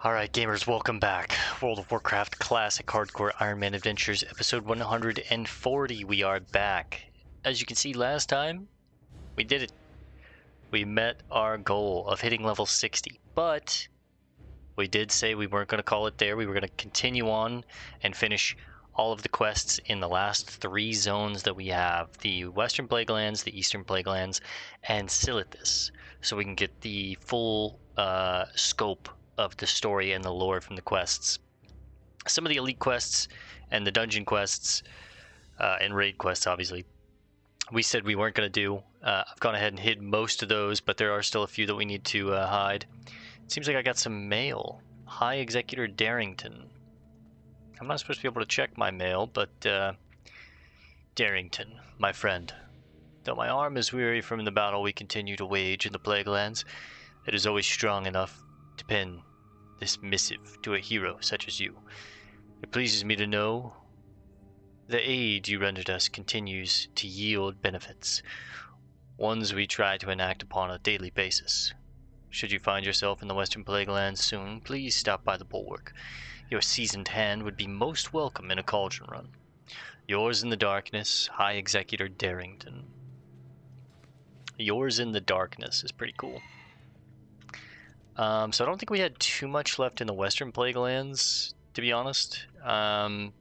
Alright gamers, welcome back. World of Warcraft Classic Hardcore Ironman Adventures, episode 140. We are back. As you can see, last time, we did it. We met our goal of hitting level 60, but we did say we weren't going to call it there. We were going to continue on and finish all of the quests in the last 3 zones that we have. The Western Plaguelands, the Eastern Plaguelands, and Silithus. So we can get the full scope of the story and the lore from the quests. Some of the elite quests and the dungeon quests and raid quests, obviously, we said we weren't going to do. I've gone ahead and hid most of those, but there are still a few that we need to hide. It seems like I got some mail. High Executor Darrington. I'm not supposed to be able to check my mail, but Darrington, my friend. Though my arm is weary from the battle we continue to wage in the Plaguelands, it is always strong enough to pen this missive to a hero such as you. It pleases me to know the aid you rendered us continues to yield benefits, ones we try to enact upon a daily basis. Should you find yourself in the Western Plaguelands soon, please stop by the Bulwark. Your seasoned hand would be most welcome in a cauldron run. Yours in the darkness, High Executor Darrington. Yours in the darkness is pretty cool. So I don't think we had too much left in the Western Plaguelands, to be honest.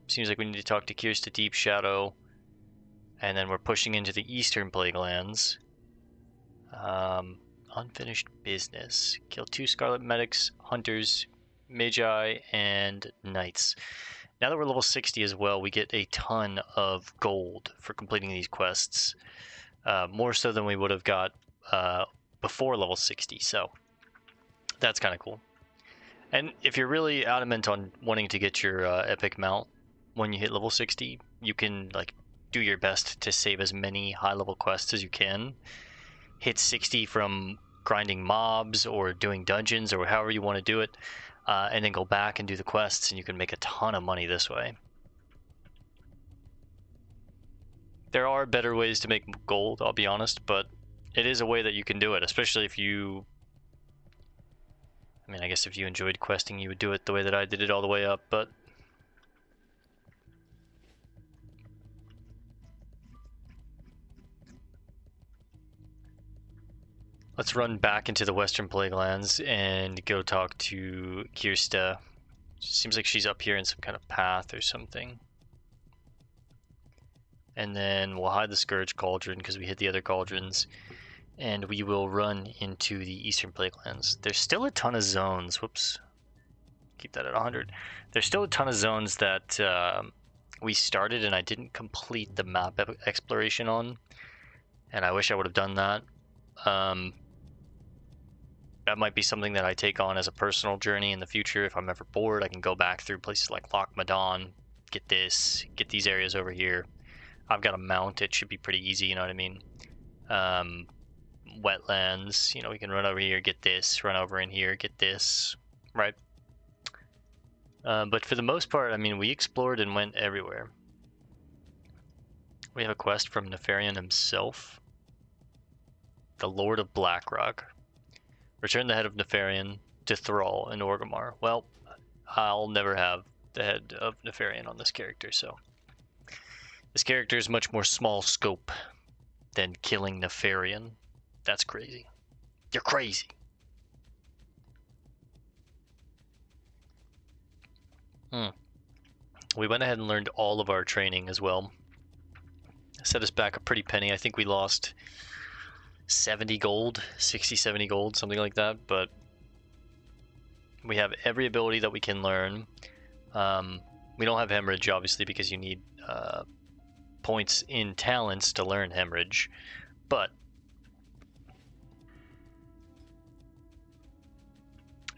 Seems like we need to talk to Kirsta Deep Shadow, and then we're pushing into the Eastern Plaguelands. Unfinished business. Kill 2 Scarlet Medics, Hunters, Magi, and Knights. Now that we're level 60 as well, we get a ton of gold for completing these quests. More so than we would have got before level 60, so that's kind of cool. And if you're really adamant on wanting to get your epic mount when you hit level 60, you can like do your best to save as many high level quests as you can. Hit 60 from grinding mobs or doing dungeons or however you want to do it, and then go back and do the quests, and you can make a ton of money this way. There are better ways to make gold, I'll be honest, but it is a way that you can do it, especially if you... I mean, I guess if you enjoyed questing, you would do it the way that I did it all the way up, but... Let's run back into the Western Plaguelands and go talk to Kirsta. Seems like she's up here in some kind of path or something. And then we'll hide the Scourge Cauldron because we hit the other cauldrons. And we will run into the Eastern Plaguelands. There's still a ton of zones. Whoops. Keep that at 100. There's still a ton of zones that we started and I didn't complete the map exploration on. And I wish I would have done that. That might be something that I take on as a personal journey in the future. If I'm ever bored, I can go back through places like Loch Madon, get this, get these areas over here. I've got a mount. It should be pretty easy, you know what I mean? Wetlands, you know, we can run over here, get this, run over in here, get this, right? But for the most part, I mean, we explored and went everywhere. We have a quest from Nefarian himself, the Lord of Blackrock. Return the head of Nefarian to Thrall in Orgrimmar. Well, I'll never have the head of Nefarian on this character, so... This character is much more small scope than killing Nefarian. That's crazy. You're crazy. We went ahead and learned all of our training as well. Set us back a pretty penny. I think we lost 70 gold, 60, 70 gold, something like that. But we have every ability that we can learn. We don't have Hemorrhage, obviously, because you need points in talents to learn Hemorrhage. But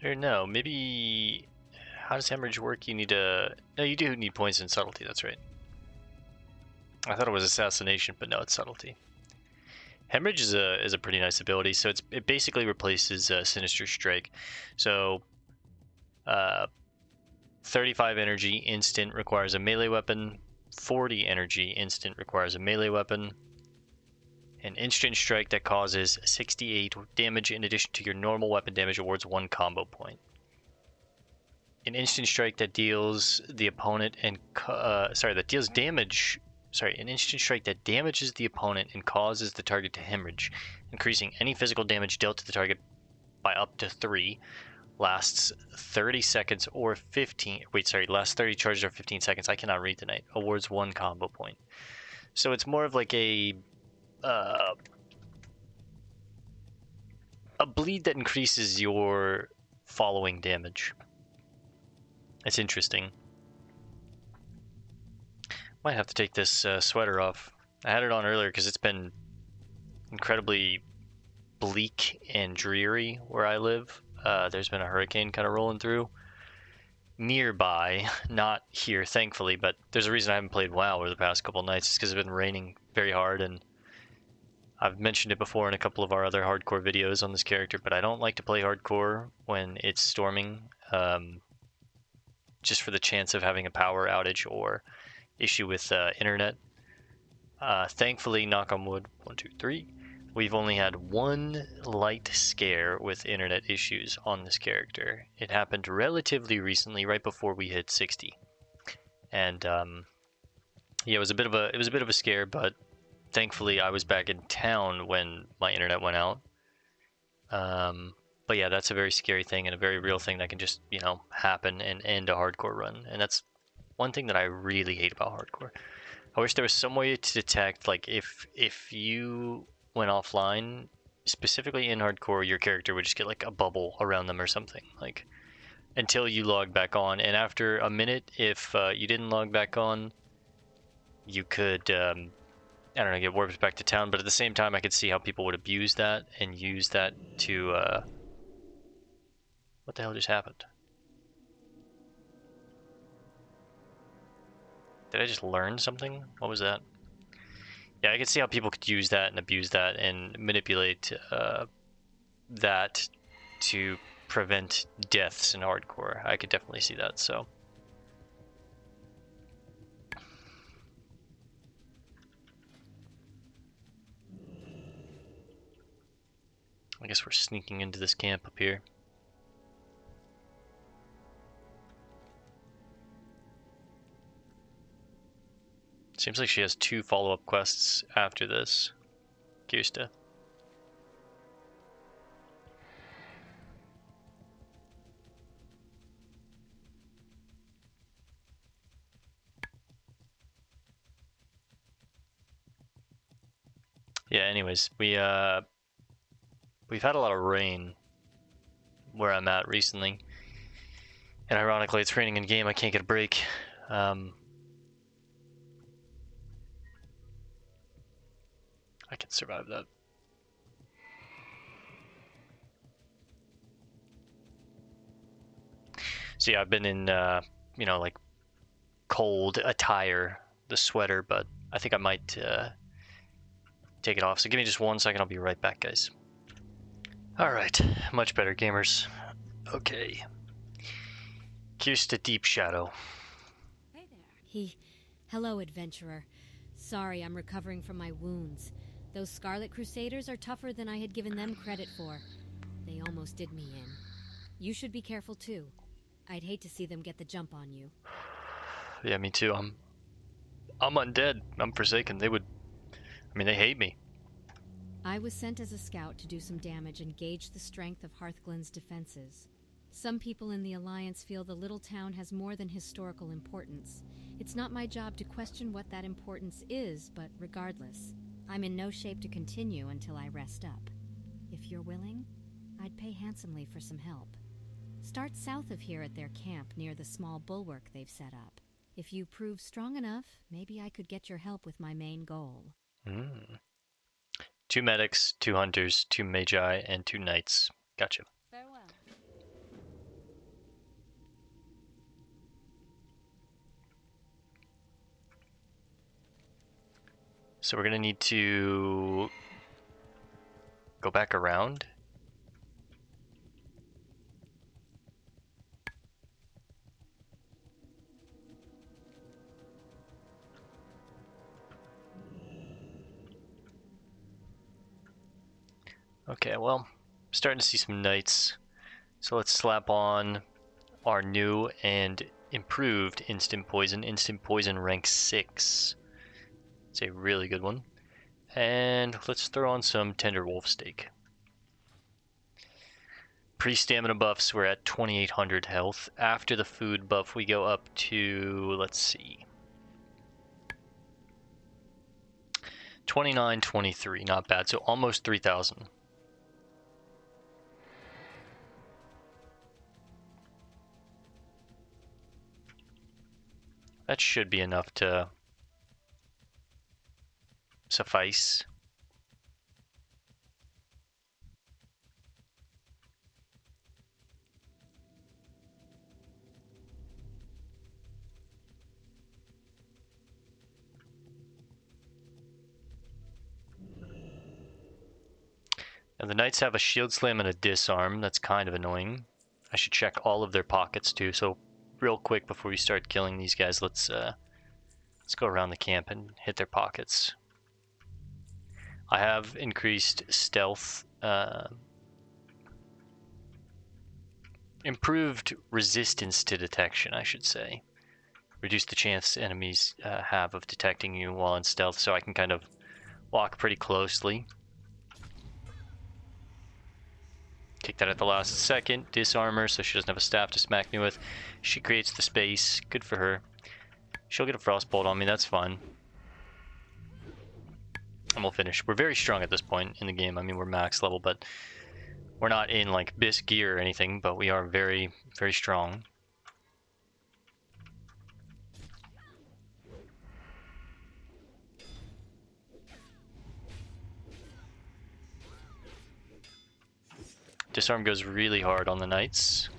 or no, maybe... How does Hemorrhage work? You need to... No, you do need points in Subtlety, that's right. I thought it was Assassination, but no, it's Subtlety. Hemorrhage is a pretty nice ability, so it basically replaces Sinister Strike. So, 35 energy instant requires a melee weapon, 40 energy instant requires a melee weapon, An instant strike that causes 68 damage in addition to your normal weapon damage awards 1 combo point. An instant strike that deals the opponent and that deals damage. Sorry, an instant strike that damages the opponent and causes the target to hemorrhage, increasing any physical damage dealt to the target by up to 3. Lasts 30 seconds or 15. Wait, sorry, lasts 30 charges or 15 seconds. I cannot read tonight. Awards 1 combo point. So it's more of like a bleed that increases your following damage. It's interesting. Might have to take this sweater off. I had it on earlier because it's been incredibly bleak and dreary where I live. There's been a hurricane kind of rolling through nearby, not here thankfully, but there's a reason I haven't played WoW over the past couple nights. It's because it's been raining very hard, and I've mentioned it before in a couple of our other hardcore videos on this character, but I don't like to play hardcore when it's storming, just for the chance of having a power outage or issue with internet. Thankfully, knock on wood, 1, 2, 3, we've only had one light scare with internet issues on this character. It happened relatively recently, right before we hit 60, and yeah, it was a bit of a scare, but thankfully I was back in town when my internet went out. But yeah, that's a very scary thing and a very real thing that can just, happen and end a hardcore run. And that's one thing that I really hate about hardcore. I wish there was some way to detect, like, if you went offline, specifically in hardcore, your character would just get like a bubble around them or something, like, until you log back on. And after a minute, if you didn't log back on, you could I don't know, get warped back to town. But at the same time, I could see how people would abuse that and use that to what the hell just happened? Did I just learn something? What was that? Yeah, I could see how people could use that and abuse that and manipulate that to prevent deaths in hardcore. I could definitely see that, so. I guess we're sneaking into this camp up here. Seems like she has 2 follow-up quests after this. Kirsta. Yeah, anyways, we've had a lot of rain where I'm at recently. And ironically, it's raining in game. I can't get a break. I can survive that. So yeah, I've been in, like cold attire, the sweater, but I think I might take it off. So give me just 1 second. I'll be right back, guys. All right, much better, gamers. Okay. Here's the Deep Shadow. Hey there. Hello, adventurer. Sorry, I'm recovering from my wounds. Those Scarlet Crusaders are tougher than I had given them credit for. They almost did me in. You should be careful too. I'd hate to see them get the jump on you. Yeah, me too. I'm undead. I'm forsaken. They hate me. I was sent as a scout to do some damage and gauge the strength of Hearthglen's defenses. Some people in the Alliance feel the little town has more than historical importance. It's not my job to question what that importance is, but regardless, I'm in no shape to continue until I rest up. If you're willing, I'd pay handsomely for some help. Start south of here at their camp near the small bulwark they've set up. If you prove strong enough, maybe I could get your help with my main goal. 2 medics, 2 hunters, 2 magi, and 2 knights. Gotcha. Farewell. So we're gonna need to go back around. Okay, well, I'm starting to see some knights. So let's slap on our new and improved instant poison. Instant poison rank 6. It's a really good one. And let's throw on some tender wolf steak. Pre-stamina buffs, we're at 2800 health. After the food buff, we go up to, let's see, 2923, not bad. So almost 3000. That should be enough to suffice. And the knights have a shield slam and a disarm. That's kind of annoying. I should check all of their pockets too. So real quick before we start killing these guys, let's go around the camp and hit their pockets. I have increased stealth, improved resistance to detection, I should say. Reduce the chance enemies have of detecting you while in stealth, so I can kind of walk pretty closely. Kick that at the last second. Disarm her so she doesn't have a staff to smack me with. She creates the space. Good for her. She'll get a frostbolt on me, that's fine. And we'll finish. We're very strong at this point in the game. I mean, we're max level, but we're not in like bisque gear or anything, but we are very, very strong. Disarm goes really hard on the knights.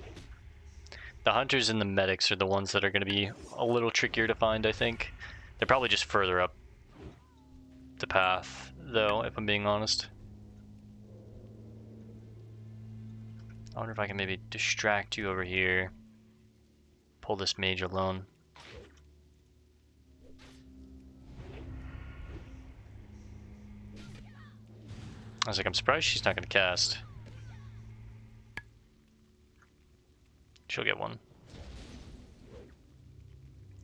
The hunters and the medics are the ones that are going to be a little trickier to find, I think. They're probably just further up the path, though, if I'm being honest. I wonder if I can maybe distract you over here. Pull this mage alone. I was like, I'm surprised she's not going to cast. She'll get one.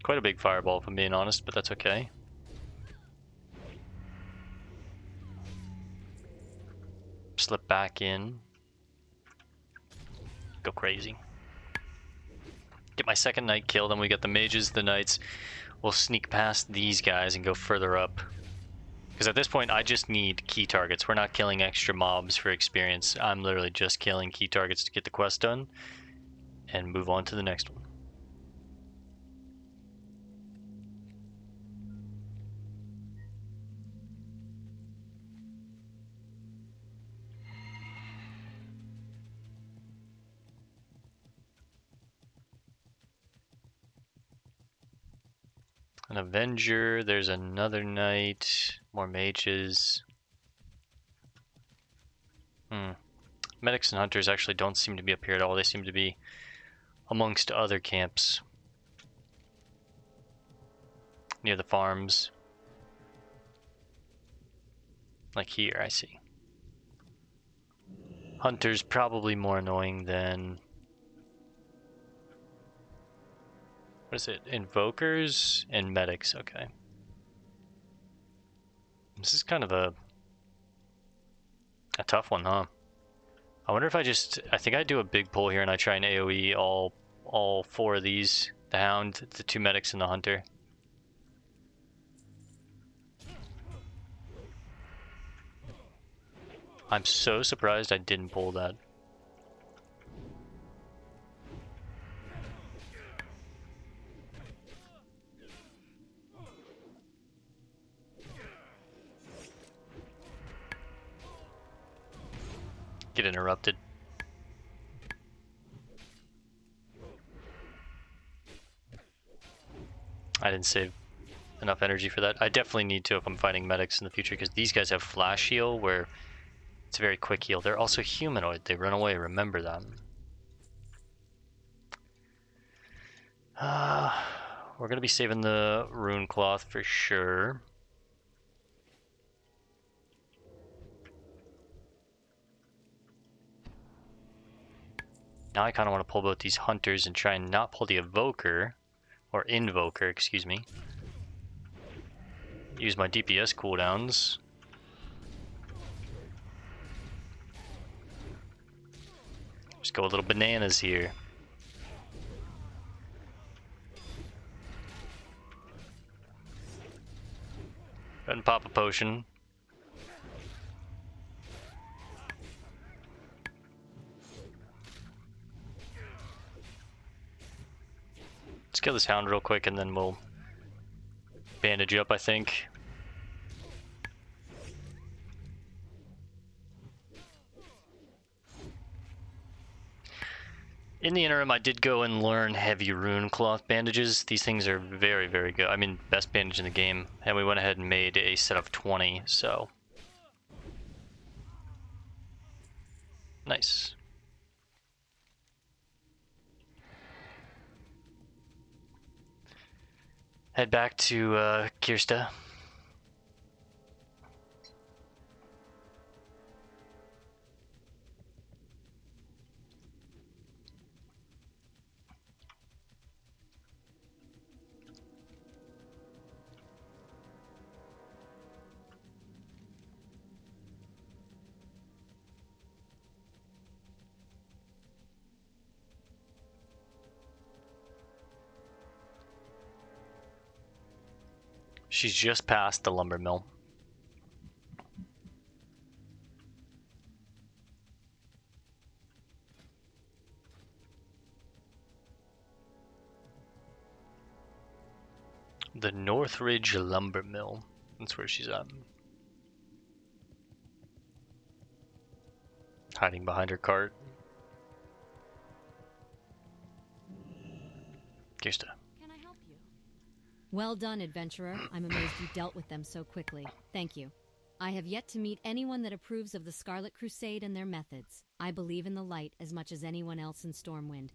Quite a big fireball, if I'm being honest, but that's okay. Slip back in. Go crazy. Get my second knight kill, then we get the mages, the knights. We'll sneak past these guys and go further up. Because at this point, I just need key targets. We're not killing extra mobs for experience. I'm literally just killing key targets to get the quest done. And move on to the next one. An Avenger, there's another knight, more mages. Medics and hunters actually don't seem to be up here at all. They seem to be amongst other camps. Near the farms. Like here, I see. Hunters probably more annoying than... What is it? Invokers and medics, okay. This is kind of a tough one, huh? I wonder if I think I do a big pull here and I try and AoE all 4 of these. The Hound, the 2 medics, and the Hunter. I'm so surprised I didn't pull that. Get interrupted. I didn't save enough energy for that. I definitely need to if I'm fighting medics in the future, because these guys have flash heal where it's a very quick heal. They're also humanoid. They run away, remember that. We're going to be saving the rune cloth for sure. Now I kind of want to pull both these hunters and try and not pull the evoker, or invoker, excuse me. Use my DPS cooldowns. Just go a little bananas here. Go ahead and pop a potion. Let's kill this hound real quick and then we'll bandage up, I think. In the interim, I did go and learn heavy rune cloth bandages. These things are very, very good. I mean, best bandage in the game. And we went ahead and made a set of 20, so. Nice. Head back to Kirsta. She's just past the lumber mill. The Northridge Lumber Mill. That's where she's at. Hiding behind her cart. Kirsta. Can I help you? Well done, adventurer. I'm amazed you dealt with them so quickly. Thank you. I have yet to meet anyone that approves of the Scarlet Crusade and their methods. I believe in the light as much as anyone else in Stormwind.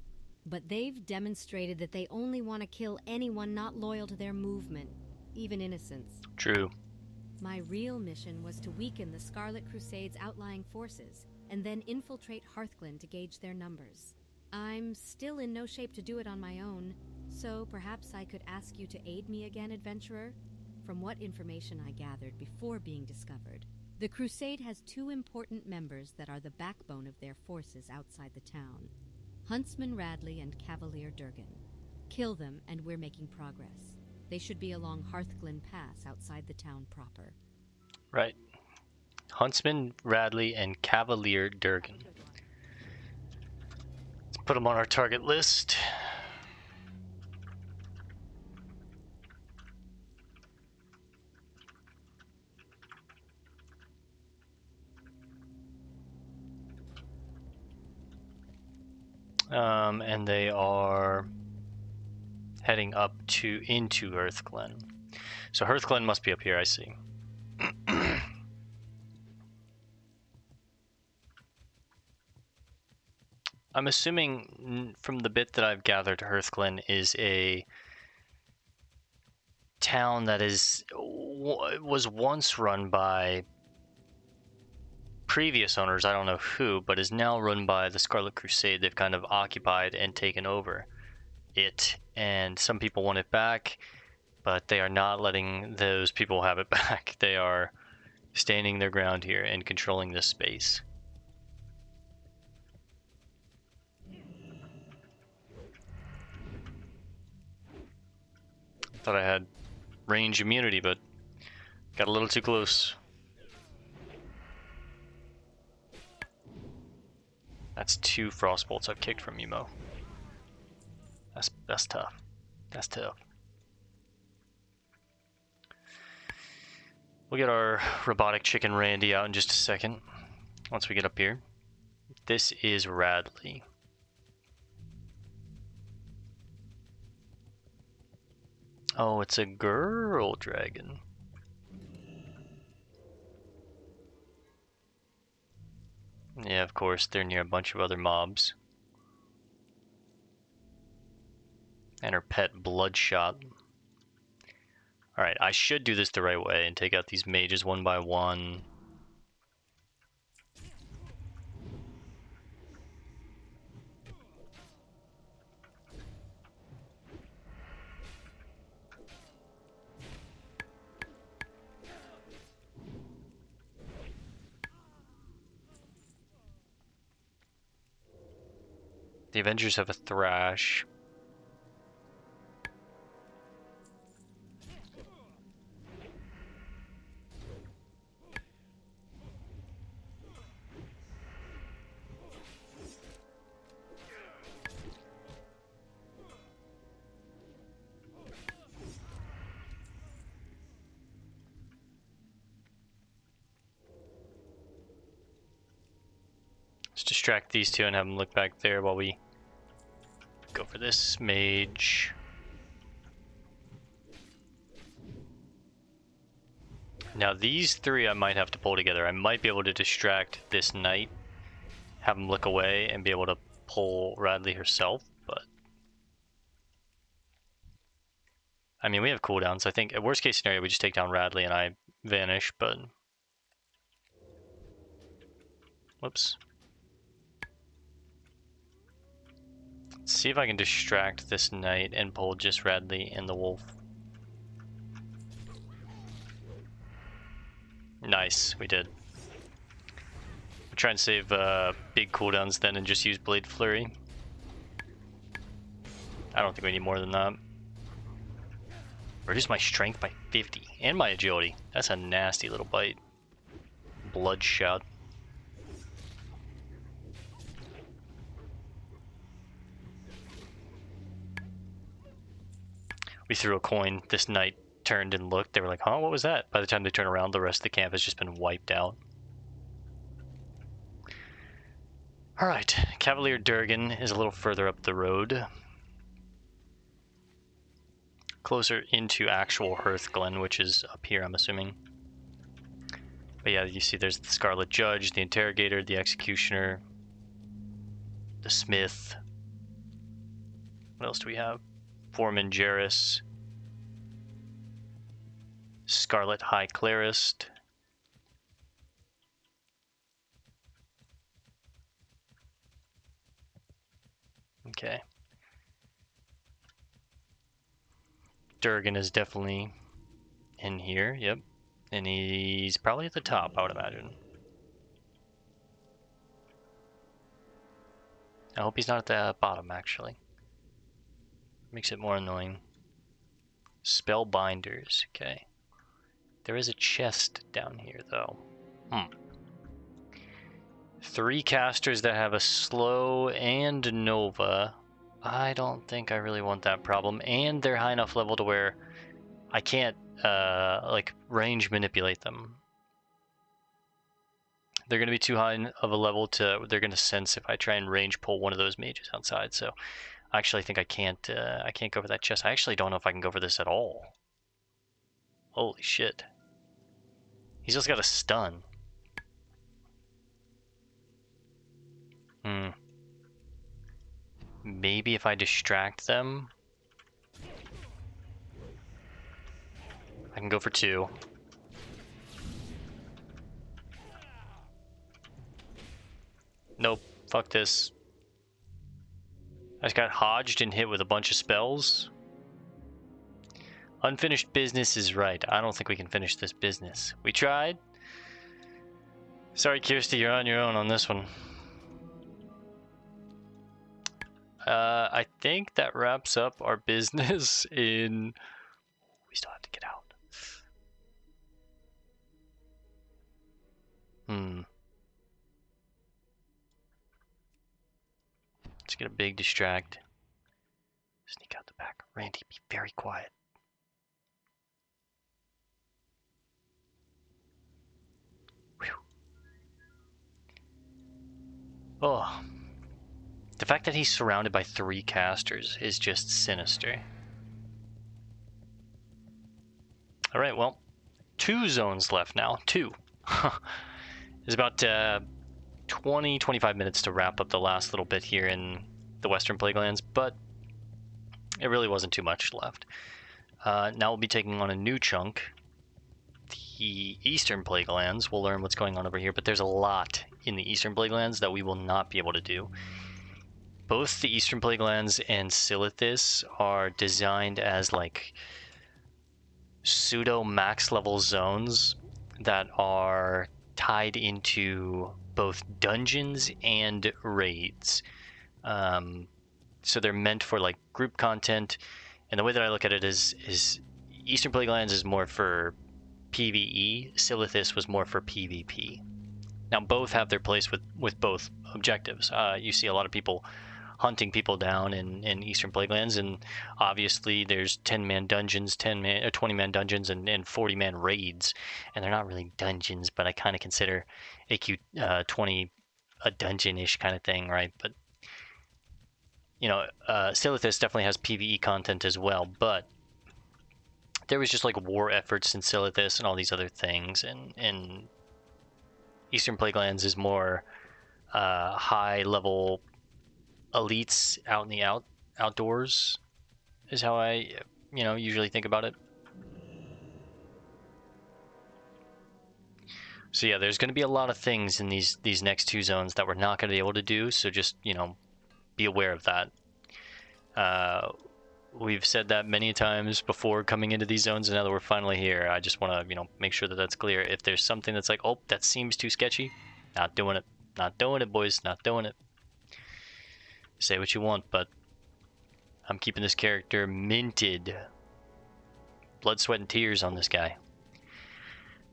But they've demonstrated that they only want to kill anyone not loyal to their movement, even innocents. True. My real mission was to weaken the Scarlet Crusade's outlying forces, and then infiltrate Hearthglen to gauge their numbers. I'm still in no shape to do it on my own, so perhaps I could ask you to aid me again, adventurer? From what information I gathered before being discovered, the Crusade has two important members that are the backbone of their forces outside the town. Huntsman Radley and Cavalier Durgan. Kill them and we're making progress. They should be along Hearthglen Pass outside the town proper. Right. Huntsman, Radley, and Cavalier Durgan. Let's put them on our target list. And they are heading up into Hearthglen. So Hearthglen must be up here, I see. I'm assuming from the bit that I've gathered, Hearthglen is a town that was once run by previous owners, I don't know who, but is now run by the Scarlet Crusade. They've kind of occupied and taken over it, and some people want it back, but they are not letting those people have it back. They are standing their ground here and controlling this space. Thought I had range immunity, but got a little too close. That's 2 frost bolts I've kicked from you, Mo. That's tough. That's tough. We'll get our robotic chicken Randy out in just a second. Once we get up here. This is Radley. Oh, it's a girl dragon. Yeah, of course, they're near a bunch of other mobs. And her pet Bloodshot. Alright, I should do this the right way and take out these mages one by one. The Avengers have a Thrash. Let's distract these two and have them look back there while we go for this mage. Now these three I might have to pull together. I might be able to distract this knight, have him look away, and be able to pull Radley herself, but... I mean, we have cooldowns. I think, at worst case scenario, we just take down Radley and I vanish, but... Whoops. Let's see if I can distract this knight and pull just Radley and the wolf. Nice, we did. We'll try and save big cooldowns then and just use Blade Flurry. I don't think we need more than that. Reduce my strength by 50 and my agility. That's a nasty little bite. Bloodshot. We threw a coin. This knight turned and looked. They were like, huh, what was that? By the time they turn around, the rest of the camp has just been wiped out. Alright, Cavalier Durgan is a little further up the road. Closer into actual Hearthglen, which is up here, I'm assuming. But yeah, you see there's the Scarlet Judge, the Interrogator, the Executioner, the Smith. What else do we have? Foreman Jarrus, Scarlet High Clerist, okay. Durgan is definitely in here, yep. And he's probably at the top, I would imagine. I hope he's not at the bottom, actually. Makes it more annoying. Spellbinders, okay. There is a chest down here, though. 3 casters that have a slow and Nova. I don't think I really want that problem. And they're high enough level to where I can't, like, range manipulate them. They're going to be too high of a level to... They're going to sense if I try and range pull one of those mages outside, so... I actually think I can't go for that chest. I actually don't know if I can go for this at all. Holy shit. He's just got a stun. Maybe if I distract them, I can go for 2. Nope, fuck this. I just got hodged and hit with a bunch of spells. Unfinished business is right. I don't think we can finish this business. We tried. Sorry, Kirsty, you're on your own on this one. I think that wraps up our business in... We still have to get out. Let's get a big distract. Sneak out the back. Randy, be very quiet. Whew. Oh. The fact that he's surrounded by 3 casters is just sinister. Alright, well, 2 zones left now. 2. There's about 20-25 minutes to wrap up the last little bit here in the Western Plaguelands, but it really wasn't too much left. Now we'll be taking on a new chunk, the Eastern Plaguelands. We'll learn what's going on over here, but there's a lot in the Eastern Plaguelands that we will not be able to do. Both the Eastern Plaguelands and Silithus are designed as like pseudo max level zones that are tied into both dungeons and raids. So they're meant for like group content, and the way that I look at it is Eastern Plaguelands is more for PvE. Silithus was more for PvP. Now both have their place with both objectives. You see a lot of people hunting people down in Eastern Plaguelands, and obviously there's 10-man dungeons, 10-man or 20-man dungeons, and 40-man raids, and they're not really dungeons, but I kind of consider AQ20 a dungeon-ish kind of thing, right? But Silithus definitely has PvE content as well, but there was just like war efforts in Silithus and all these other things, and Eastern Plaguelands is more high level elites out in the outdoors is how I usually think about it. So yeah, there's going to be a lot of things in these next two zones that we're not going to be able to do, so just be aware of that. We've said that many times before coming into these zones, and now that we're finally here, I just want to make sure that that's clear. If there's something that's like, oh, that seems too sketchy, not doing it. Not doing it, boys. Not doing it. Say what you want, but I'm keeping this character minted. Blood, sweat, and tears on this guy.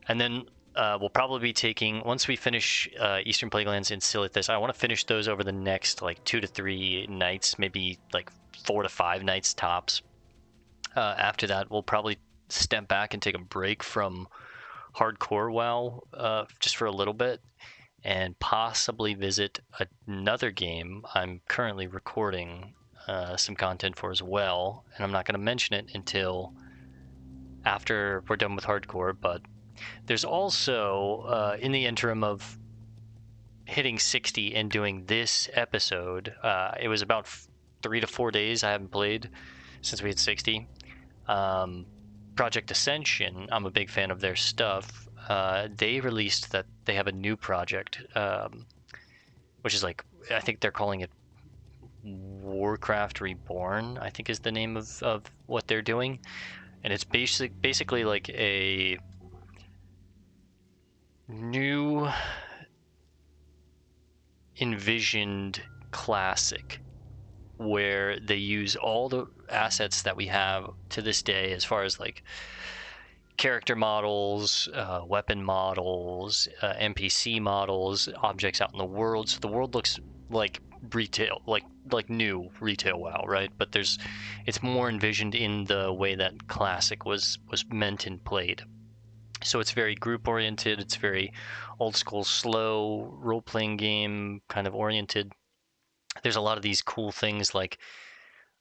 And then we'll probably be taking, once we finish Eastern Plaguelands and Silithus, I want to finish those over the next like 2 to 3 nights, maybe like 4 to 5 nights tops. After that, we'll probably step back and take a break from hardcore WoW just for a little bit, and possibly visit another game I'm currently recording some content for as well, and I'm not going to mention it until after we're done with hardcore. But there's also in the interim of hitting 60 and doing this episode, it was about 3 to 4 days I haven't played since we hit 60. Project Ascension, I'm a big fan of their stuff. They released that they have a new project, which is like, I think they're calling it Warcraft Reborn, I think is the name of what they're doing. And it's basically like a new envisioned classic where they use all the assets that we have to this day, as far as like character models, weapon models, NPC models, objects out in the world. So the world looks like retail, like new retail WoW, right? But it's more envisioned in the way that classic was meant and played. So it's very group oriented. It's very old school, slow role playing game kind of oriented. There's a lot of these cool things like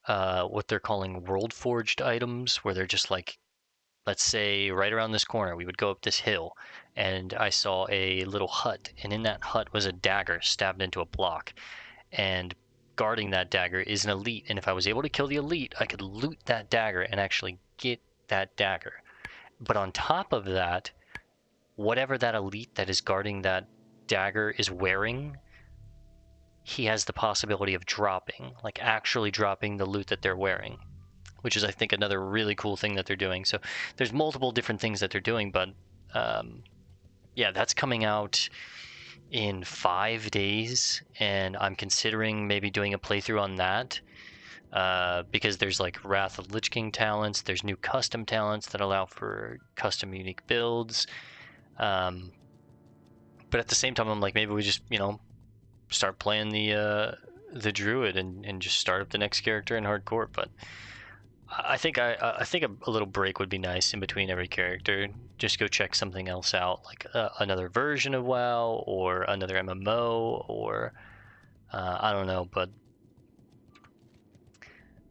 what they're calling world forged items, where they're just like, let's say right around this corner, we would go up this hill, and I saw a little hut, and in that hut was a dagger stabbed into a block, and guarding that dagger is an elite, and if I was able to kill the elite, I could loot that dagger and actually get that dagger. But on top of that, whatever that elite that is guarding that dagger is wearing, he has the possibility of dropping, like actually dropping the loot that they're wearing, which is, I think, another really cool thing that they're doing. So there's multiple different things that they're doing, but yeah, that's coming out in 5 days, and I'm considering maybe doing a playthrough on that, because there's like Wrath of Lich King talents, there's new custom talents that allow for custom unique builds, but at the same time, I'm like, maybe we just start playing the druid and just start up the next character in hardcore. But I think a little break would be nice in between every character. Just go check something else out, like another version of WoW or another MMO, or I don't know. But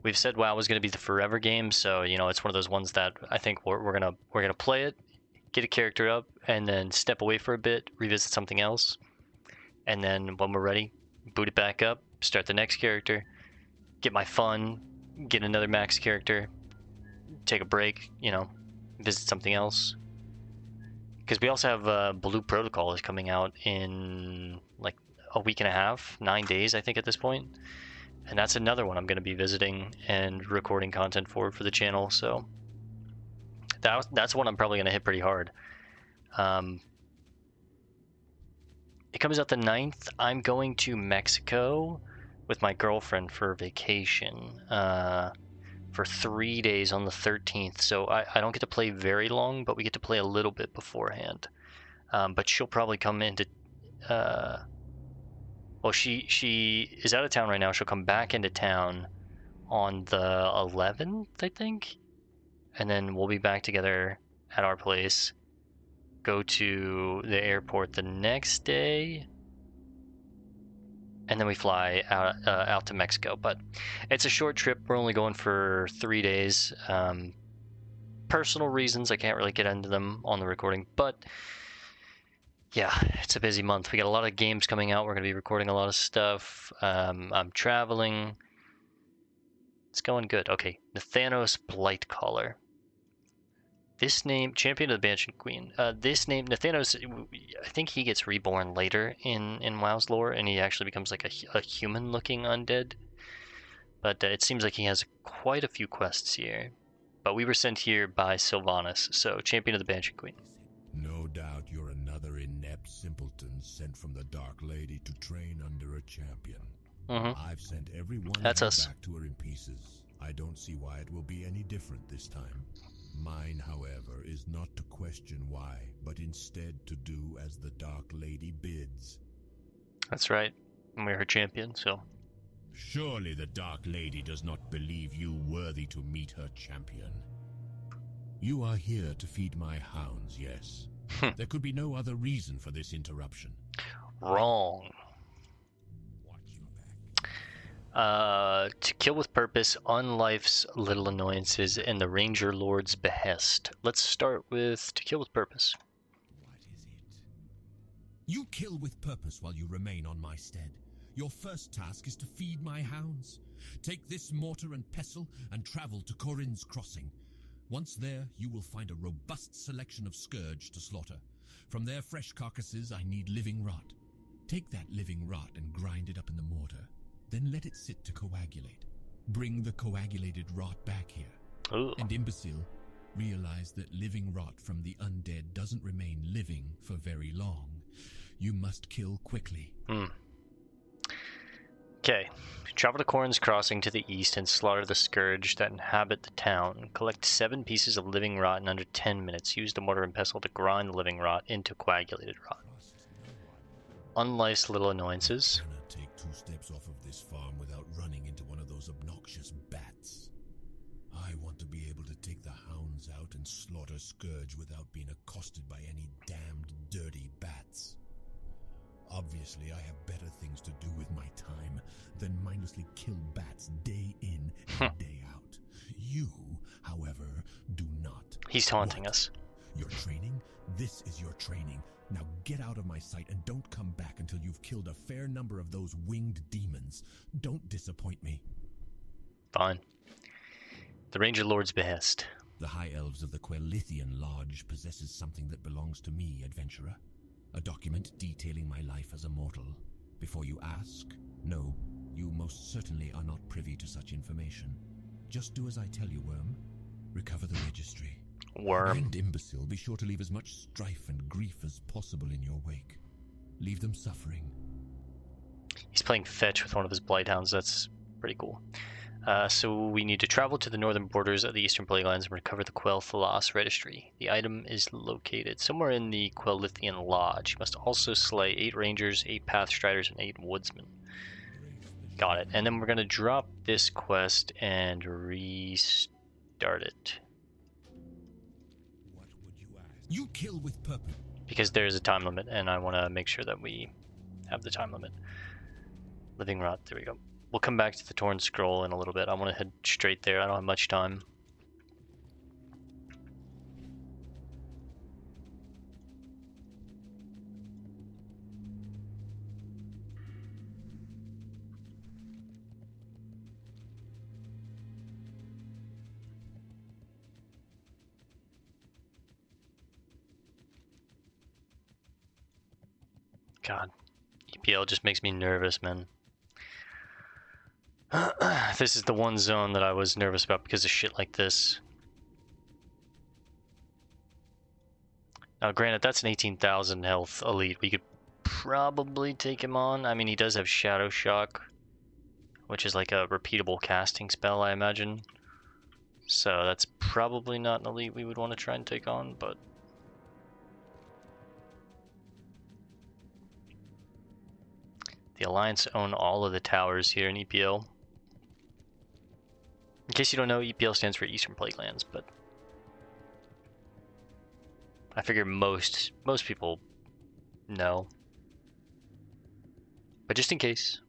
we've said WoW was going to be the forever game, so it's one of those ones that I think we're gonna play it, get a character up, and then step away for a bit, revisit something else, and then when we're ready, boot it back up, start the next character, get my fun, get another max character, take a break, visit something else. Because we also have Blue Protocol is coming out in like a week and a half, 9 days, I think, at this point. And that's another one I'm going to be visiting and recording content for the channel. So that's one I'm probably going to hit pretty hard. It comes out the 9th. I'm going to Mexico with my girlfriend for vacation for 3 days on the 13th. So I don't get to play very long, but we get to play a little bit beforehand. But she'll probably come into... well, she is out of town right now. She'll come back into town on the 11th, I think. And then we'll be back together at our place. Go to the airport the next day. And then we fly out to Mexico. But it's a short trip. We're only going for 3 days. Personal reasons, I can't really get into them on the recording. But yeah, it's a busy month. We got a lot of games coming out. We're going to be recording a lot of stuff. I'm traveling. It's going good. Okay, Nathanos Blightcaller. This name, Champion of the Banshee Queen. This name, Nathanos, I think he gets reborn later in WoW's lore, and he actually becomes like a human-looking undead. But it seems like he has quite a few quests here. But we were sent here by Sylvanas, so Champion of the Banshee Queen. No doubt you're another inept simpleton sent from the Dark Lady to train under a champion. I've sent every one That's of you us. back to her in pieces. I don't see why it will be any different this time. Mine, however, is not to question why, but instead to do as the Dark Lady bids. That's right. And we're her champion, so... Surely the Dark Lady does not believe you worthy to meet her champion. You are here to feed my hounds, yes. There could be no other reason for this interruption. Wrong. To kill with purpose, on life's little annoyances, and the Ranger Lord's behest. Let's start with to kill with purpose. What is it? You kill with purpose while you remain on my stead. Your first task is to feed my hounds. Take this mortar and pestle and travel to Corin's Crossing. Once there, you will find a robust selection of scourge to slaughter. From their fresh carcasses, I need living rot. Take that living rot and grind it up in the mortar. Then let it sit to coagulate. Bring the coagulated rot back here. Ooh. And imbecile, realize that living rot from the undead doesn't remain living for very long. You must kill quickly. Okay. Travel to Corin's Crossing to the east and slaughter the scourge that inhabit the town. Collect 7 pieces of living rot in under 10 minutes. Use the mortar and pestle to grind the living rot into coagulated rot. On life's little annoyances. I cannot take 2 steps off of this farm without running into one of those obnoxious bats. I want to be able to take the hounds out and slaughter scourge without being accosted by any damned dirty bats. Obviously, I have better things to do with my time than mindlessly kill bats day in and day out. You, however, do not. He's taunting us. Your training? This is your training. Now get out of my sight and don't come back until you've killed a fair number of those winged demons. Don't disappoint me. Fine. The Ranger Lord's behest. The High Elves of the Quelithian Lodge possesses something that belongs to me, adventurer. A document detailing my life as a mortal. Before you ask, no, you most certainly are not privy to such information. Just do as I tell you, Worm. Recover the registry. Worm. And imbecile, be sure to leave as much strife and grief as possible in your wake. Leave them suffering. He's playing fetch with one of his Blighthounds. That's pretty cool. So we need to travel to the northern borders of the Eastern Plaguelands and recover the Quel'Thalas registry. The item is located somewhere in the Quel'Thian Lodge. You must also slay 8 rangers, 8 pathstriders, and 8 woodsmen. Got it. And then we're going to drop this quest and restart it. What would you ask? You kill with purpose. Because there's a time limit, and I want to make sure that we have the time limit. Living rot, there we go. We'll come back to the Torn Scroll in a little bit. I want to head straight there. I don't have much time. God, EPL just makes me nervous, man. This is the one zone that I was nervous about because of shit like this. Now, granted, that's an 18,000 health elite. We could probably take him on. I mean, he does have Shadow Shock. which is like a repeatable casting spell, I imagine. So that's probably not an elite we would want to try and take on, but... The Alliance own all of the towers here in EPL. In case you don't know, EPL stands for Eastern Plague Lands, but... I figure most people know. But just in case...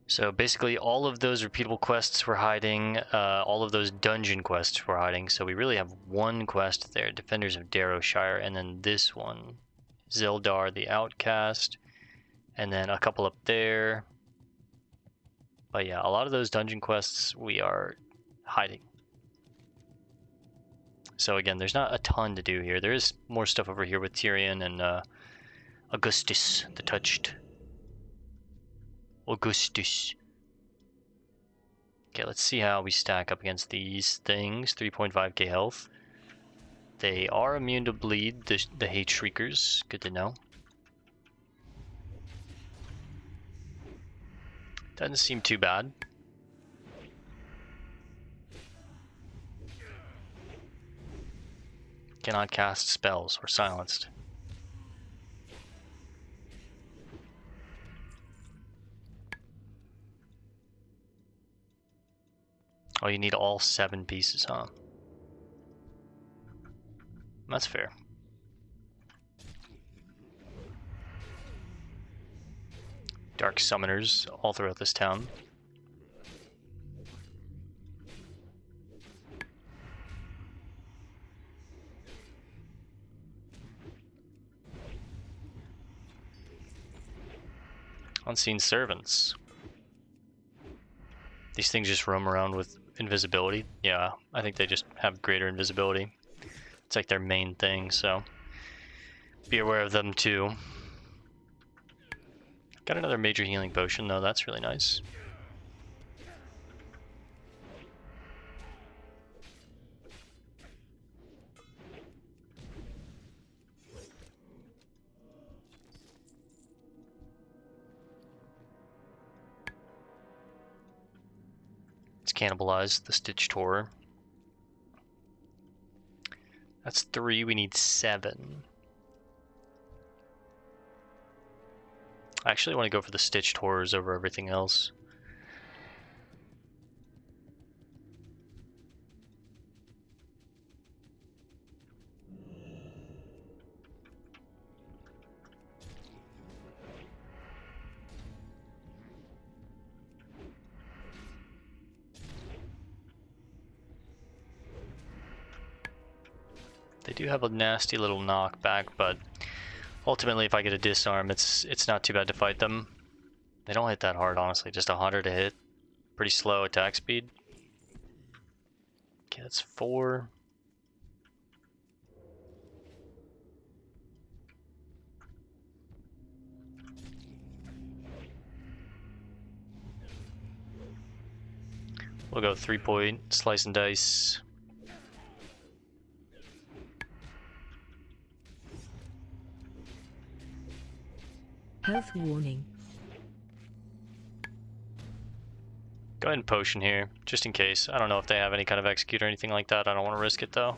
So basically all of those repeatable quests were hiding, all of those dungeon quests were hiding, so we really have one quest there, Defenders of Darrowshire, and then this one, Zeldar the Outcast, and then a couple up there. But yeah, a lot of those dungeon quests we are hiding. So again, there's not a ton to do here. There is more stuff over here with Tyrion and Augustus the Touched. Augustus. Okay, let's see how we stack up against these things. 3.5k health. They are immune to bleed, the Hate Shriekers. Good to know. Doesn't seem too bad. Cannot cast spells or silenced. Oh, you need all 7 pieces, huh? That's fair. Dark Summoners all throughout this town. Unseen Servants. These things just roam around with invisibility. Yeah, I think they just have greater invisibility. It's like their main thing, so be aware of them too. Got another major healing potion though, that's really nice. Let's cannibalize the Stitched Horror. That's 3, we need 7. I actually want to go for the Stitched Horrors over everything else. They do have a nasty little knockback, but ultimately if I get a disarm, it's not too bad to fight them. They don't hit that hard, honestly, just 100 to hit. Pretty slow attack speed. Okay, that's 4. We'll go 3-point, slice and dice. Health warning. Go ahead and potion here, just in case. I don't know if they have any kind of execute or anything like that. I don't want to risk it though.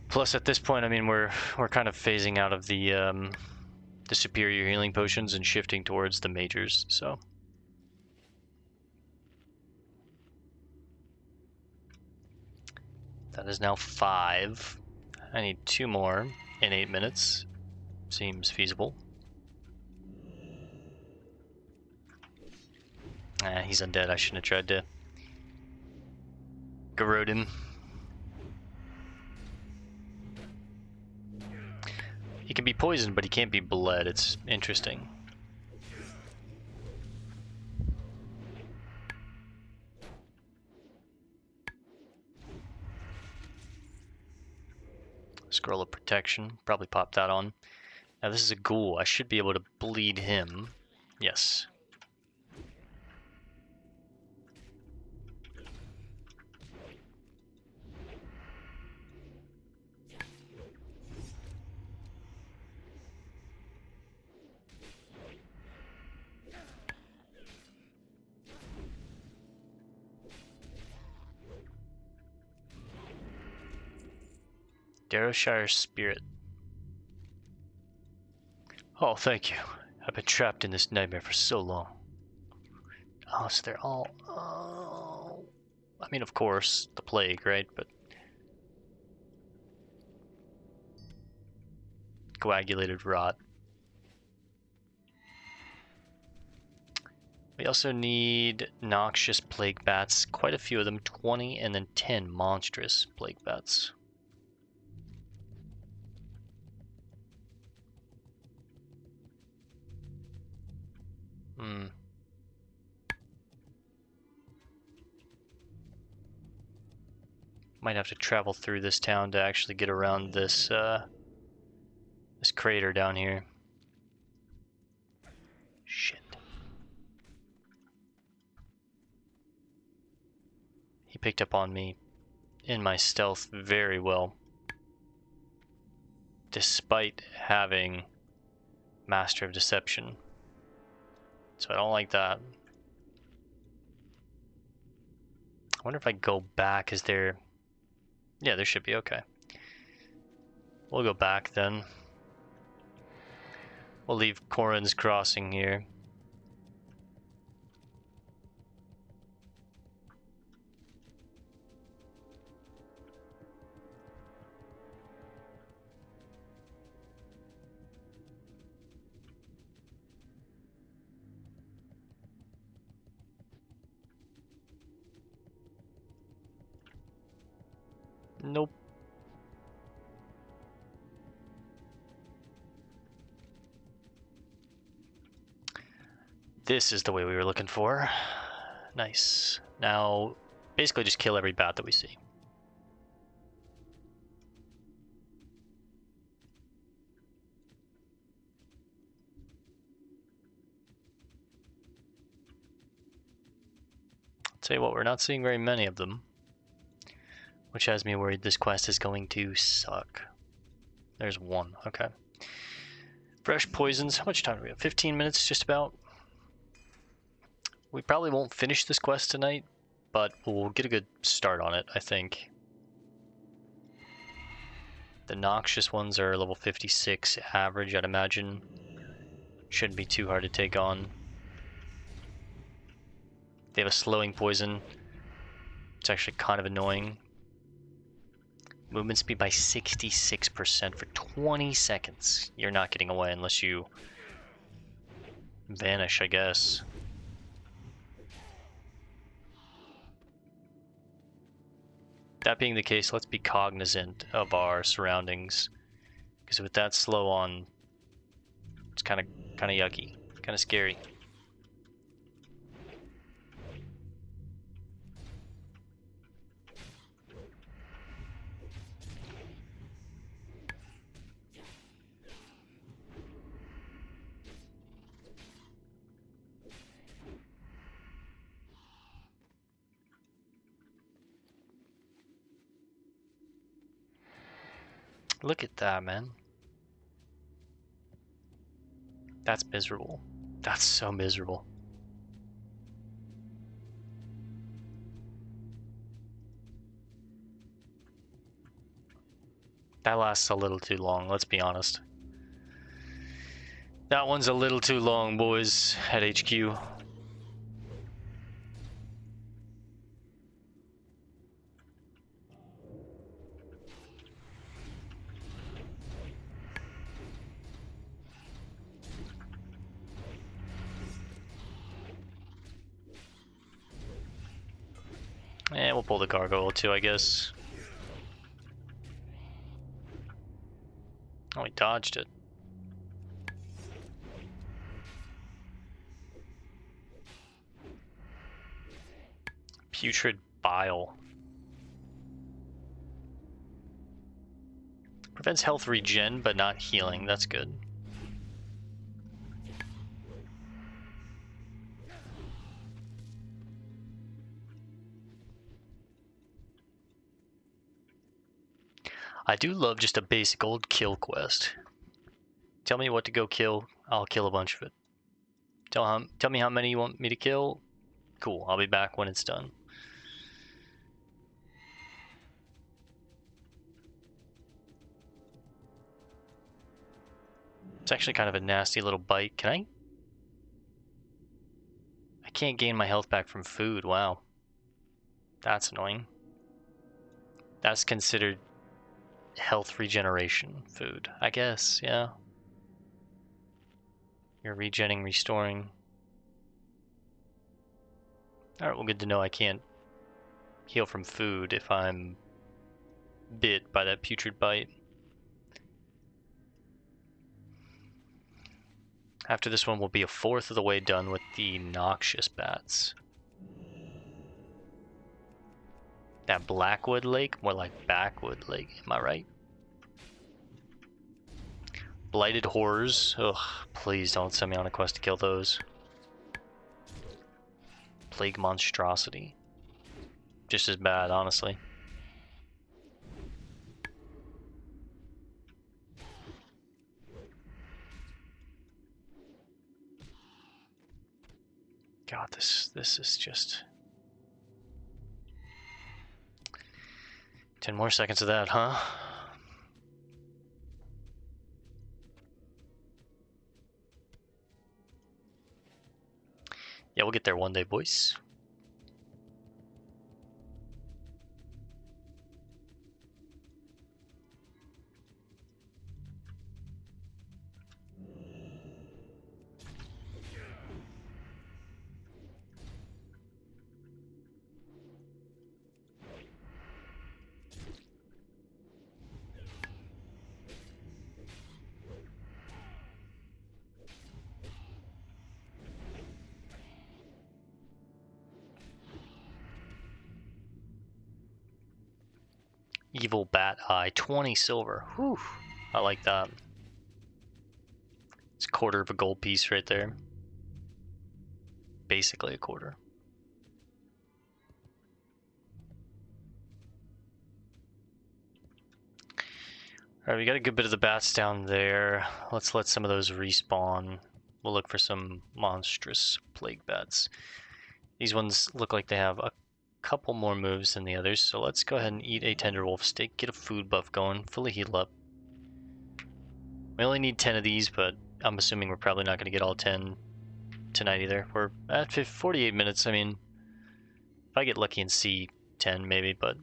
Plus, at this point, I mean, we're kind of phasing out of the superior healing potions and shifting towards the majors. So that is now 5. I need 2 more in 8 minutes. Seems feasible. He's undead. I shouldn't have tried to garrote him. He can be poisoned, but he can't be bled. It's interesting. Scroll of Protection. Probably pop that on. Now this is a ghoul. I should be able to bleed him. Yes. Darrowshire Spirit. Oh, thank you. I've been trapped in this nightmare for so long. Oh, so they're all... Oh... I mean, of course, the plague, right? But... Coagulated rot. We also need noxious plague bats. Quite a few of them. 20 and then 10 monstrous plague bats. Might have to travel through this town to actually get around this this crater down here. Shit. He picked up on me in my stealth very well. Despite having Master of Deception. So I don't like that. I wonder if I go back, is there... Yeah, there should be, okay. We'll go back then. We'll leave Corin's Crossing here. Nope. This is the way we were looking for. Nice. Now, basically just kill every bat that we see. I'll tell you what, we're not seeing very many of them. Which has me worried this quest is going to suck. There's one, okay. Fresh poisons, how much time do we have? 15 minutes, just about. We probably won't finish this quest tonight, but we'll get a good start on it, I think. The noxious ones are level 56 average, I'd imagine. Shouldn't be too hard to take on. They have a slowing poison. It's actually kind of annoying. Movement speed by 66% for 20 seconds. You're not getting away unless you vanish, I guess. That being the case, let's be cognizant of our surroundings. Because with that slow on, it's kind of yucky, kind of scary. Look at that, man. That's miserable. That's so miserable. That lasts a little too long, let's be honest. That one's a little too long, boys, at HQ. And we'll pull the gargoyle too, I guess. Oh, he dodged it. Putrid bile. Prevents health regen, but not healing. That's good. I do love just a basic old kill quest. Tell me what to go kill, I'll kill a bunch of it. Tell me how many you want me to kill. Cool, I'll be back when it's done. It's actually kind of a nasty little bite. Can I? I can't gain my health back from food. Wow. That's annoying. That's considered health regeneration food, I guess, yeah. You're regenning, restoring. Alright, well, good to know I can't heal from food if I'm bit by that putrid bite. After this one, we'll be a fourth of the way done with the noxious bats. That Blackwood Lake, more like Backwood Lake, am I right? Blighted horrors. Ugh, please don't send me on a quest to kill those. Plague monstrosity. Just as bad, honestly. God, this is just 10 more seconds of that, huh? Yeah, we'll get there one day, boys. Evil Bat Eye, 20 silver. Whew, I like that. It's a quarter of a gold piece right there. Basically a quarter. Alright, we got a good bit of the bats down there. Let's let some of those respawn. We'll look for some monstrous plague bats. These ones look like they have a couple more moves than the others, so let's go ahead and eat a tender wolf steak, get a food buff going, fully heal up. We only need 10 of these, but I'm assuming we're probably not going to get all 10 tonight either. We're at 48 minutes. I mean, if I get lucky and see 10 maybe, but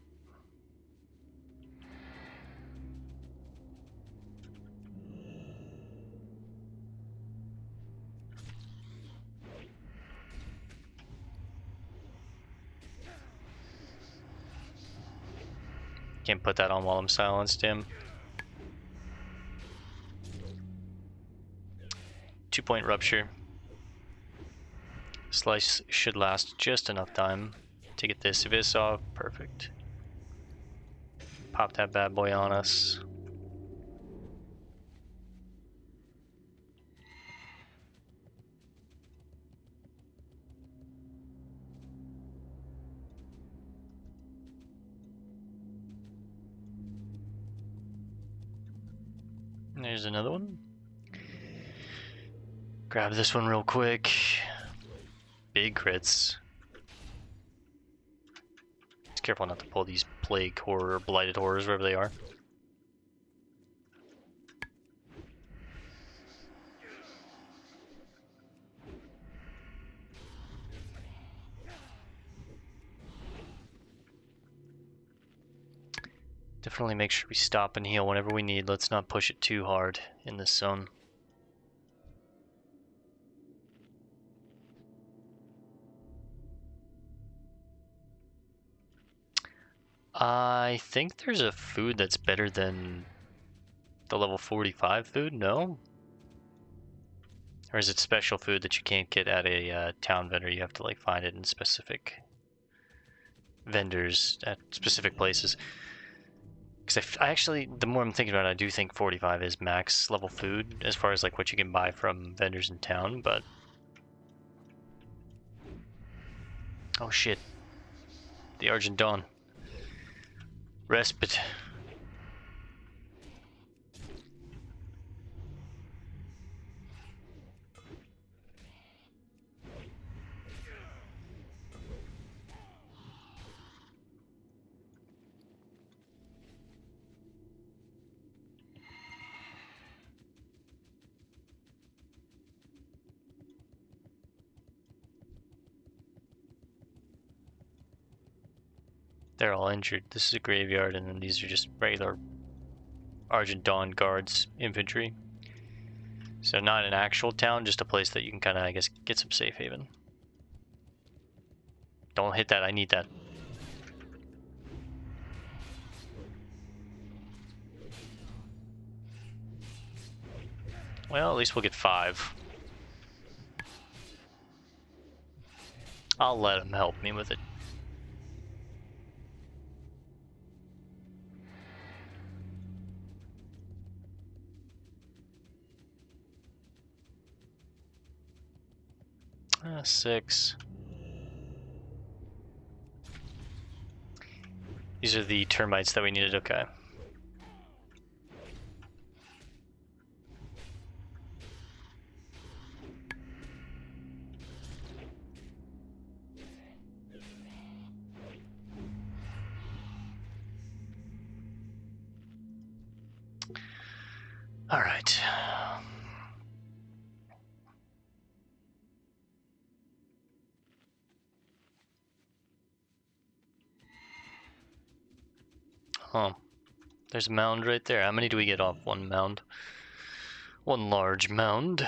can't put that on while I'm silenced him. 2-point rupture. Slice should last just enough time to get this vis off. Perfect. Pop that bad boy on us. There's another one. Grab this one real quick. Big crits. Just careful not to pull these plague horror, blighted horrors, wherever they are. Definitely make sure we stop and heal whenever we need. Let's not push it too hard in this zone. I think there's a food that's better than the level 45 food, no? Or is it special food that you can't get at a town vendor? You have to like find it in specific vendors at specific places. Because I actually, the more I'm thinking about it, I do think 45 is max level food as far as like what you can buy from vendors in town, but... Oh shit. The Argent Dawn. Respite. They're all injured. This is a graveyard, and then these are just regular Argent Dawn Guards infantry. So not an actual town, just a place that you can kind of, I guess, get some safe haven. Don't hit that, I need that. Well, at least we'll get 5. I'll let him help me with it. Six. These are the termites that we needed, okay. All right. Oh, there's a mound right there. How many do we get off one mound? One large mound.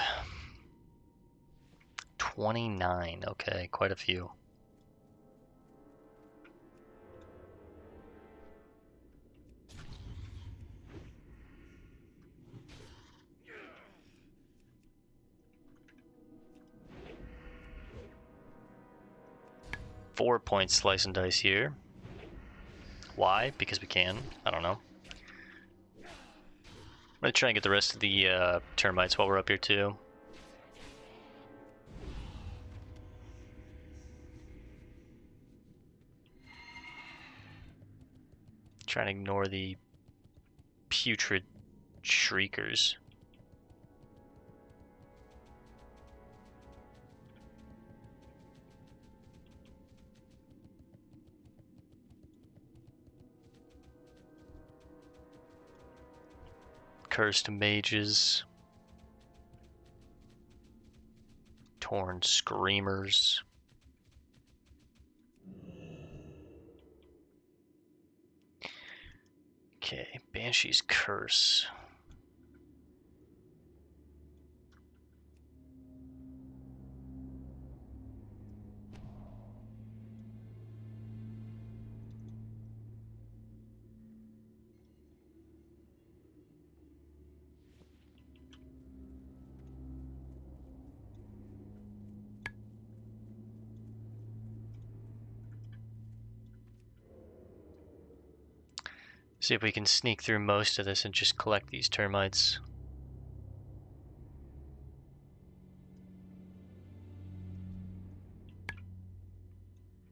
29, okay, quite a few. .4 slice and dice here. Why? Because we can. I don't know. I'm gonna try and get the rest of the termites while we're up here too. Trying to ignore the putrid shriekers. Cursed mages. Torn screamers. Okay, Banshee's Curse. See if we can sneak through most of this and just collect these termites.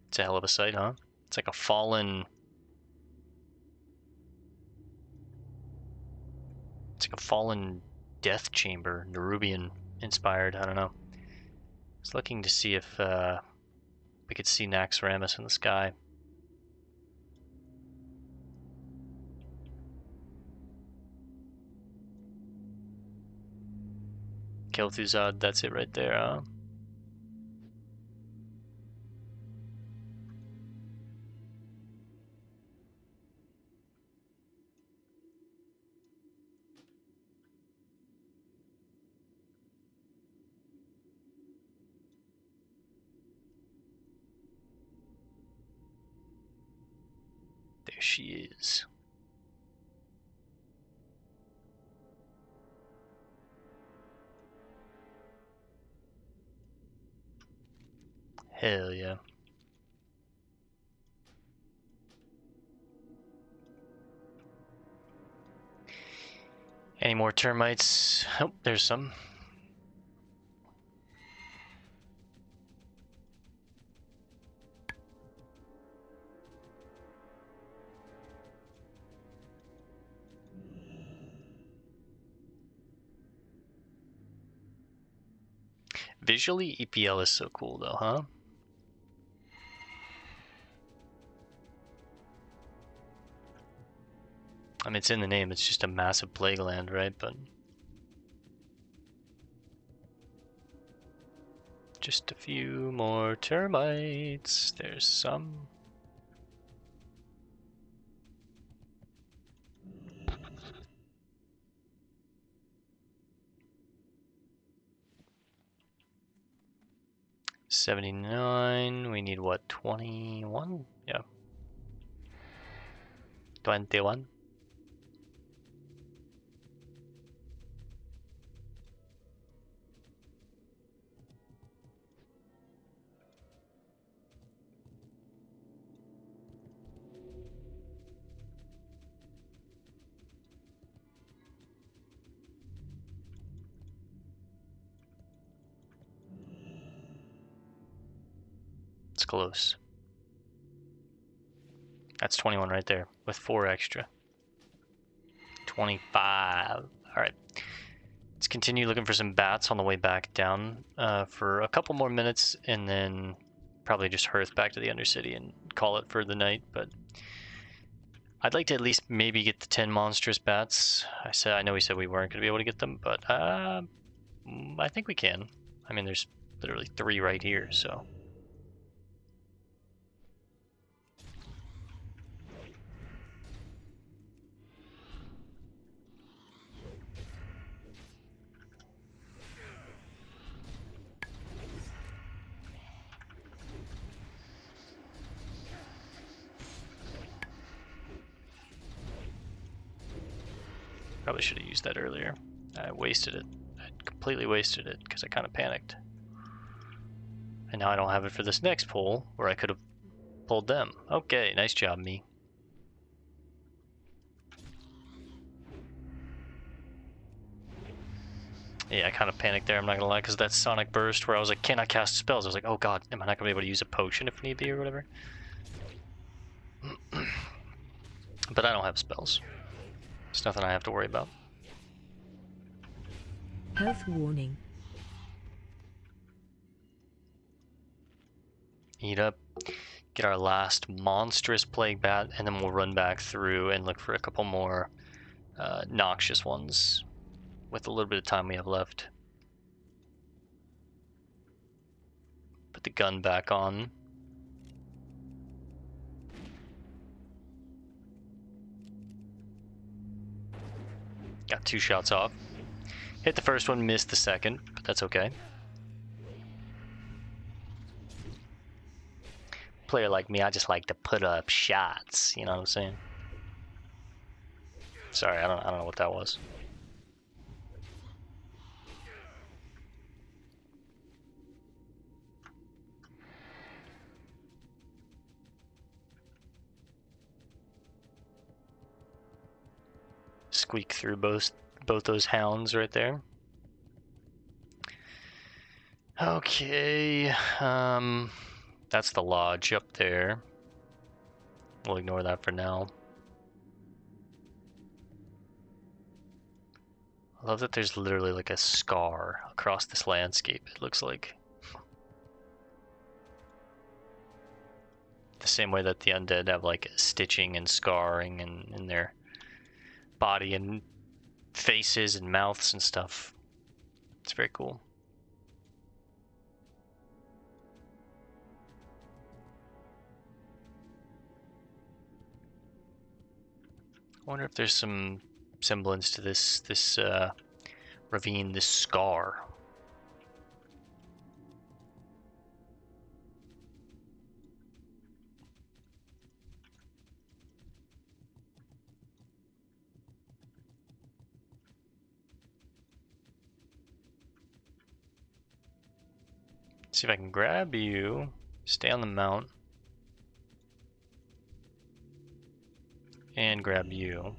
It's a hell of a sight, huh? It's like a fallen... It's like a fallen death chamber, Nerubian inspired, I don't know. I was looking to see if we could see Naxxramas in the sky. Kel'Thuzad, that's it right there, huh? There she is. Hell yeah. Any more termites? Oh, there's some. Visually, EPL is so cool though, huh? I mean, it's in the name, it's just a massive plague land, right? But just a few more termites. There's some. 79. We need what? 21? Yeah. 21. It's close. That's 21 right there with 4 extra. 25. Alright. Let's continue looking for some bats on the way back down for a couple more minutes, and then probably just hearth back to the Undercity and call it for the night. But I'd like to at least maybe get the 10 monstrous bats. I know we said we weren't going to be able to get them, but I think we can. I mean, there's literally 3 right here, so. Probably should have used that earlier. I wasted it. I completely wasted it because I kind of panicked. And now I don't have it for this next pull where I could have pulled them. Okay, nice job, me. Yeah, I kind of panicked there, I'm not gonna lie, because that Sonic Burst where I was like, can I cast spells? I was like, oh god, am I not gonna be able to use a potion if need be or whatever? But I don't have spells. It's nothing I have to worry about. Health warning. Eat up. Get our last monstrous plague bat, and then we'll run back through and look for a couple more noxious ones with a little bit of time we have left. Put the gun back on. Got 2 shots off. Hit the first one, missed the second, but that's okay. Player like me, I just like to put up shots, you know what I'm saying? Sorry, I don't know what that was. Squeak through both those hounds right there. Okay, that's the lodge up there. We'll ignore that for now. I love that there's literally like a scar across this landscape, it looks like. The same way that the undead have like stitching and scarring in their body and faces and mouths and stuff. It's very cool. I wonder if there's some semblance to this ravine, this scar. See if I can grab you, stay on the mount, and grab you.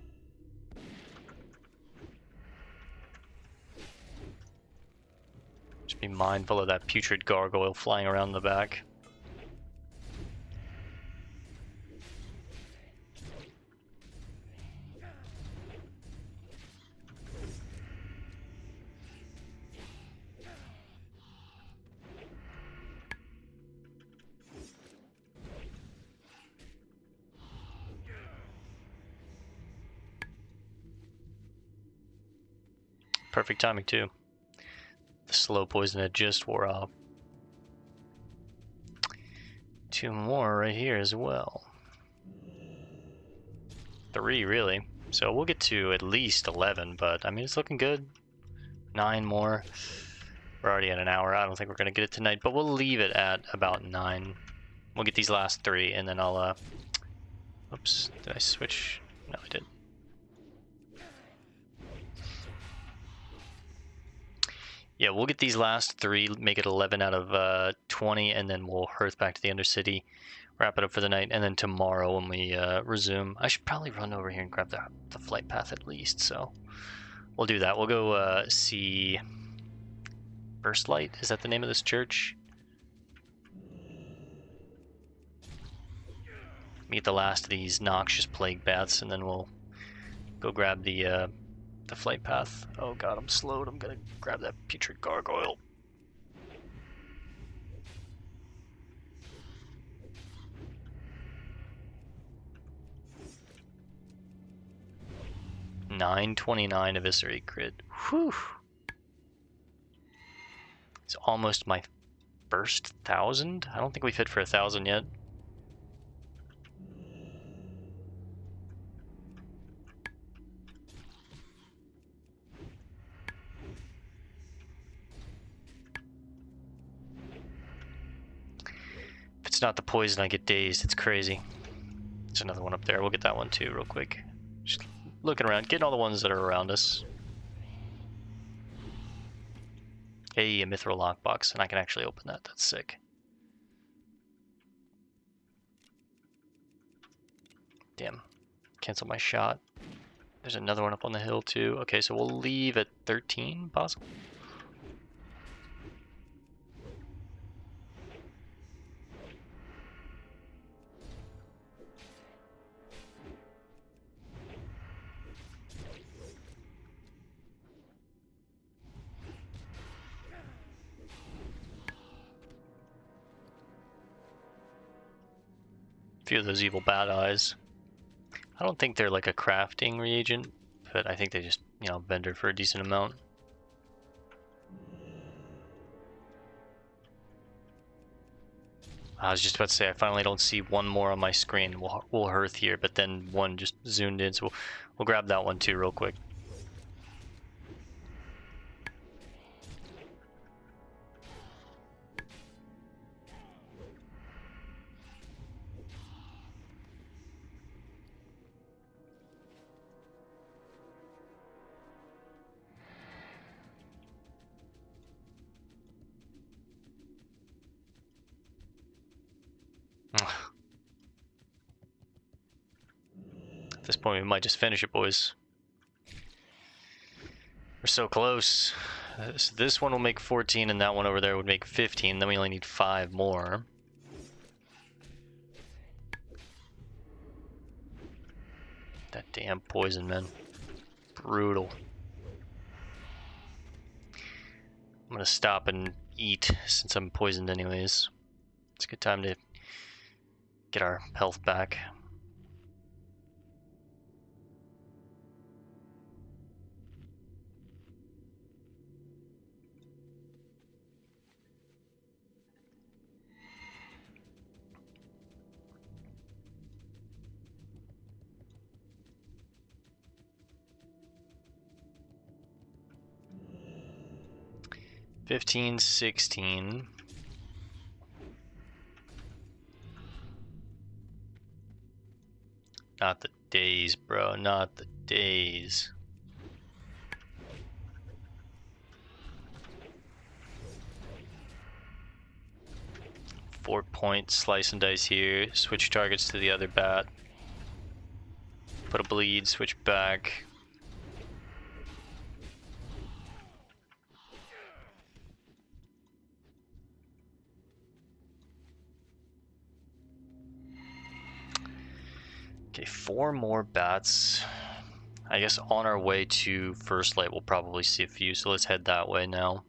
Just be mindful of that putrid gargoyle flying around the back. Perfect timing too. The slow poison had just wore off. 2 more right here as well. 3 really. So we'll get to at least 11, but I mean it's looking good. 9 more. We're already at an hour. I don't think we're going to get it tonight, but we'll leave it at about 9. We'll get these last 3, and then I'll, oops, did I switch? No, I didn't. Yeah, we'll get these last 3, make it 11 out of 20, and then we'll hearth back to the Undercity, wrap it up for the night, and then tomorrow when we resume, I should probably run over here and grab the flight path at least, so we'll do that. We'll go see First Light, is that the name of this church? Meet the last of these noxious plague bats, and then we'll go grab the flight path. Oh god, I'm slowed. I'm gonna grab that putrid gargoyle. $929 eviscerate crit. Whew. It's almost my first 1,000. I don't think we've hit for 1,000 yet. If it's not the poison, I get dazed. It's crazy. There's another one up there. We'll get that one too real quick. Just looking around, getting all the ones that are around us. Hey, a mithril lockbox, and I can actually open that. That's sick. Damn. Cancel my shot. There's another one up on the hill too. Okay, so we'll leave at 13, possible. Few of those evil bad eyes. I don't think they're like a crafting reagent, but I think they just, you know, vendor for a decent amount. I was just about to say, I finally don't see one more on my screen. We'll hearth here, but then one just zoomed in, so we'll grab that one too real quick. At this point, we might just finish it, boys. We're so close. So this one will make 14, and that one over there would make 15. Then we only need 5 more. That damn poison, man. Brutal. I'm gonna stop and eat since I'm poisoned anyways. It's a good time to get our health back. $15, $16. Not the days, bro. Not the days. Four-point slice and dice here. Switch targets to the other bat. Put a bleed, switch back. Okay, 4 more bats. I guess on our way to First Light, we'll probably see a few, so let's head that way now.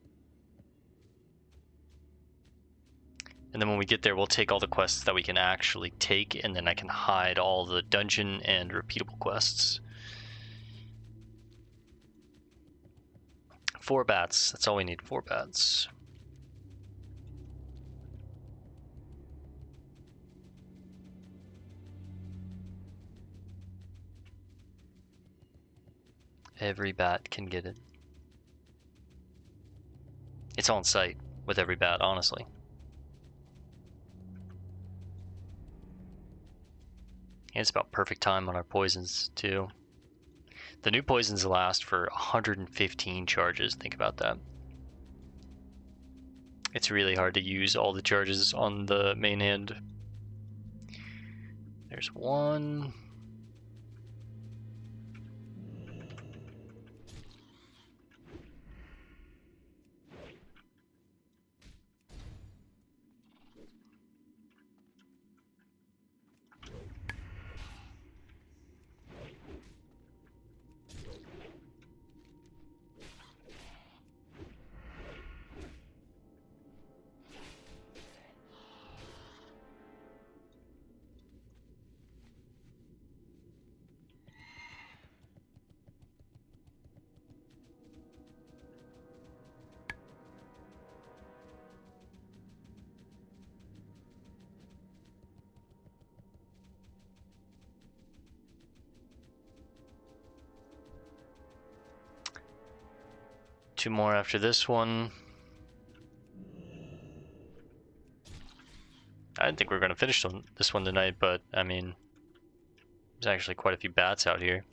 And then when we get there, we'll take all the quests that we can actually take, and then I can hide all the dungeon and repeatable quests. 4 bats, that's all we need, 4 bats. Every bat can get it. It's on site with every bat, honestly. And it's about perfect time on our poisons, too. The new poisons last for 115 charges. Think about that. It's really hard to use all the charges on the main hand. There's one. Two more after this one. I didn't think we were going to finish this one tonight, but I mean, there's actually quite a few bats out here.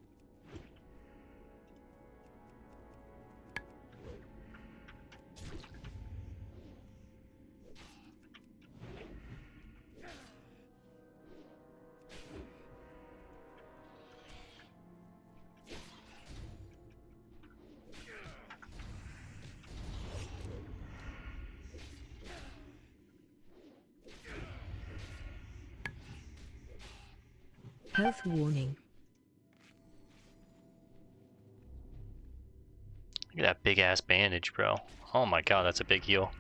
Health warning. Look at that big ass bandage, bro. Oh my god, that's a big heal.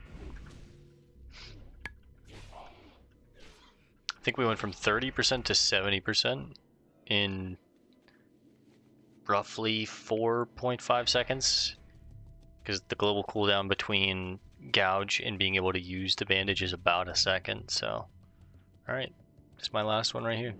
I think we went from 30% to 70% in roughly 4.5 seconds. Because the global cooldown between gouge and being able to use the bandage is about a second, so. Alright, this is my last one right here.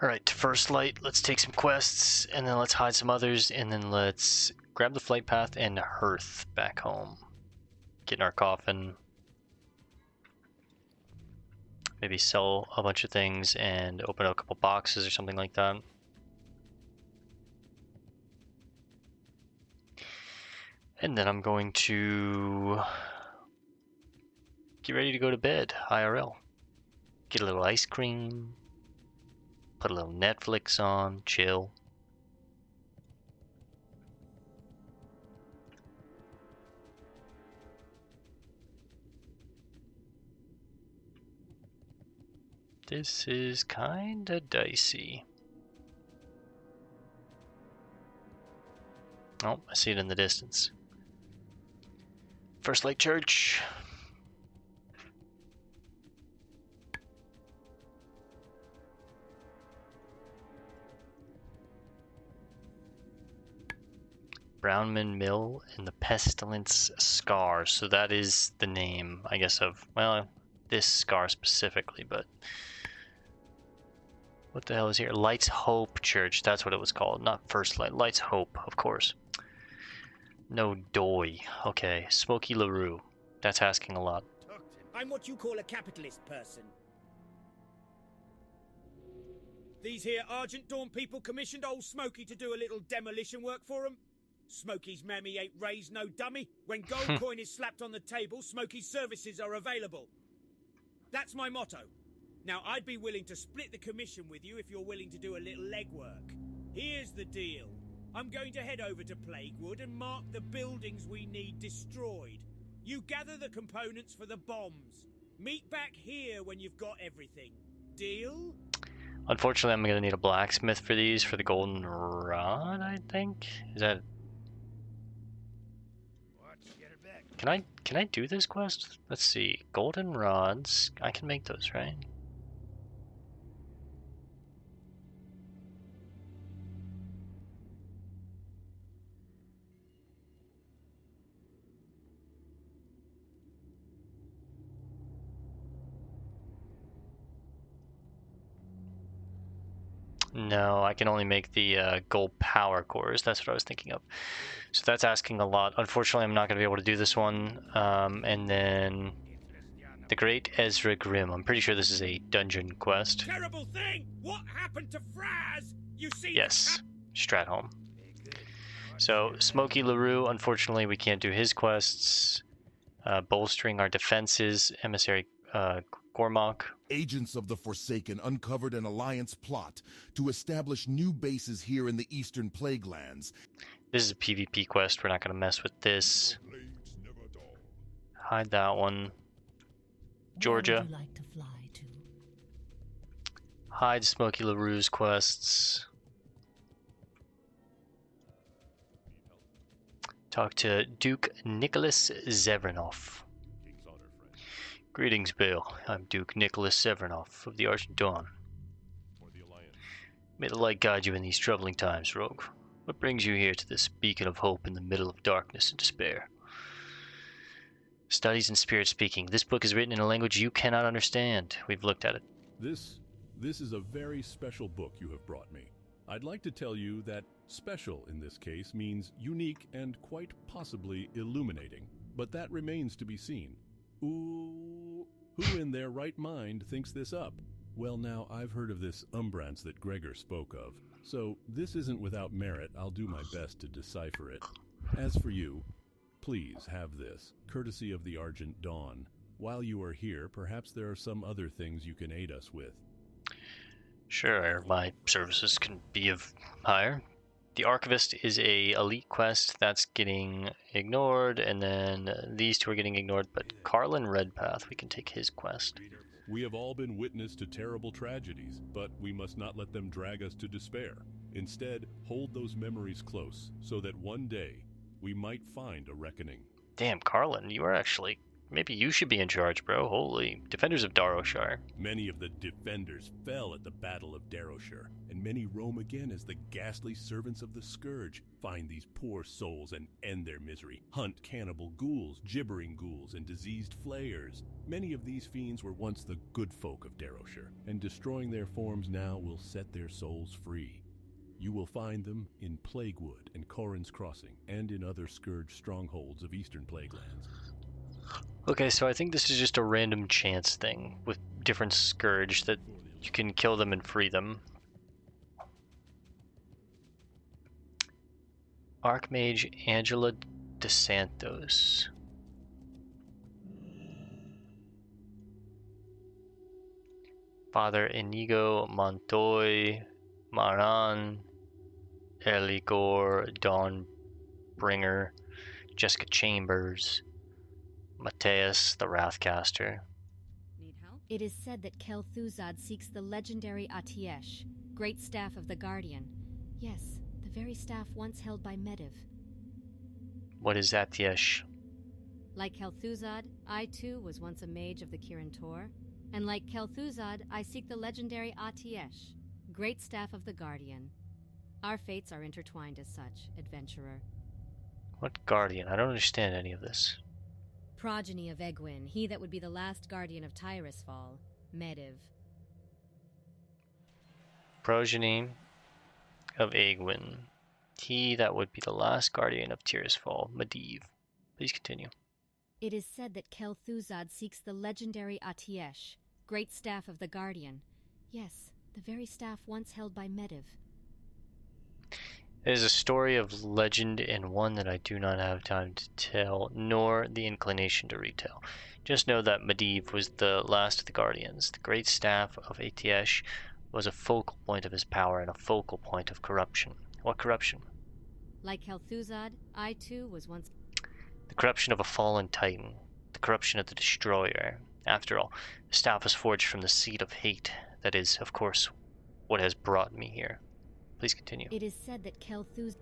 Alright, first light, let's take some quests, and then let's hide some others, and then let's grab the flight path and hearth back home. Get in our coffin. Maybe sell a bunch of things and open up a couple boxes or something like that. And then I'm going to get ready to go to bed, IRL. Get a little ice cream. Put a little Netflix on, chill. This is kinda dicey. Oh, I see it in the distance. First Light Church. Brownman Mill and the Pestilence Scar. So that is the name, I guess, of, well, this scar specifically, but what the hell is here? Light's Hope Church. That's what it was called. Not First Light. Light's Hope, of course. No doy. Okay. Smokey LaRue. That's asking a lot. I'm what you call a capitalist person. These here Argent Dawn people commissioned old Smokey to do a little demolition work for them. Smokey's mammy ain't raised no dummy. When gold coin is slapped on the table, Smokey's services are available. That's my motto. Now, I'd be willing to split the commission with you if you're willing to do a little legwork. Here's the deal. I'm going to head over to Plaguewood and mark the buildings we need destroyed. You gather the components for the bombs. Meet back here when you've got everything. Deal? Unfortunately, I'm going to need a blacksmith for these, for the golden rod, I think. Is that... Can I do this quest? Let's see. Golden rods. I can make those, right? No, I can only make the gold power cores. That's what I was thinking of. So that's asking a lot. Unfortunately, I'm not going to be able to do this one. And then the Great Ezra Grimm. I'm pretty sure this is a dungeon quest. Terrible thing! What happened to Fraz? You see Yes, Stratholme. So Smokey LaRue, unfortunately, we can't do his quests. Bolstering our defenses, Emissary Gormok. Agents of the Forsaken uncovered an alliance plot to establish new bases here in the Eastern Plaguelands. This is a PvP quest. We're not going to mess with this. Hide that one. Georgia. Where would you like to fly to? Hide Smokey LaRue's quests. Talk to Duke Nicholas Zevranov. Greetings, Bill. I'm Duke Nicholas Zevranov of the Argent Dawn. May the light guide you in these troubling times, Rogue. What brings you here to this beacon of hope in the middle of darkness and despair? Studies in Spirit Speaking. This book is written in a language you cannot understand. We've looked at it. This is a very special book you have brought me. I'd like to tell you that special in this case means unique and quite possibly illuminating, but that remains to be seen. Ooh, who in their right mind thinks this up? Well, now, I've heard of this Umbrance that Gregor spoke of, so this isn't without merit. I'll do my best to decipher it. As for you, please have this, courtesy of the Argent Dawn. While you are here, perhaps there are some other things you can aid us with. Sure, my services can be of hire. The Archivist is a elite quest that's getting ignored, and then these two are getting ignored, but Carlin Redpath, we can take his quest. We have all been witness to terrible tragedies, but we must not let them drag us to despair. Instead, hold those memories close, so that one day we might find a reckoning. Damn, Carlin, you are actually... Maybe you should be in charge, bro. Holy. Defenders of Daroshar. Many of the defenders fell at the Battle of Daroshar, and many roam again as the ghastly servants of the Scourge find these poor souls and end their misery, hunt cannibal ghouls, gibbering ghouls, and diseased flayers. Many of these fiends were once the good folk of Daroshar, and destroying their forms now will set their souls free. You will find them in Plaguewood and Corin's Crossing, and in other Scourge strongholds of Eastern Plaguelands. Okay, so I think this is just a random chance thing with different Scourge that you can kill them and free them. Archmage Angela DeSantos. Father Inigo Montoy Maran Eligor Dawnbringer Jessica Chambers Mateus the Wrathcaster. Need help? It is said that Kel'Thuzad seeks the legendary Atiesh, great staff of the Guardian. Yes, the very staff once held by Medivh. What is Atiesh? Like Kel'Thuzad, I too was once a mage of the Kirin Tor. And like Kel'Thuzad, I seek the legendary Atiesh, great staff of the Guardian. Our fates are intertwined as such, adventurer. What Guardian? I don't understand any of this. Progeny of Egwin, he that would be the last guardian of Tirisfal, Medivh. Progeny of Egwin. He that would be the last guardian of Tirisfal, Medivh. Please continue. It is said that Kel'Thuzad seeks the legendary Atiesh, great staff of the Guardian. Yes, the very staff once held by Medivh. It is a story of legend and one that I do not have time to tell, nor the inclination to retell. Just know that Medivh was the last of the Guardians. The great staff of Atiesh was a focal point of his power and a focal point of corruption. What corruption? Like Kel'Thuzad, I too was once... The corruption of a fallen titan. The corruption of the Destroyer. After all, the staff was forged from the seed of hate. That is, of course, what has brought me here. Please continue. It is said that Kel'Thuzad...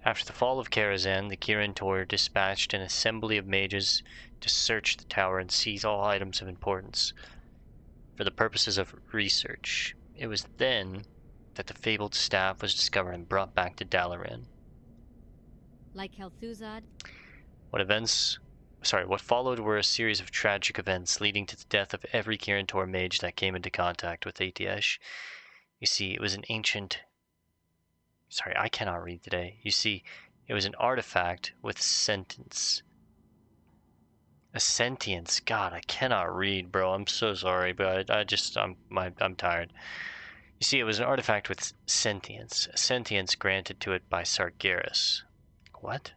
After the fall of Karazhan, the Kirin Tor dispatched an assembly of mages to search the tower and seize all items of importance for the purposes of research. It was then that the fabled staff was discovered and brought back to Dalaran. Like Kel'Thuzad... What followed were a series of tragic events leading to the death of every Kirin Tor mage that came into contact with Atiesh. You see, it was an ancient... Sorry, I cannot read today. You see, it was an artifact with sentience. A sentience. God, I cannot read, bro. I'm so sorry, but I'm tired. You see, it was an artifact with sentience. A sentience granted to it by Sargeras. What?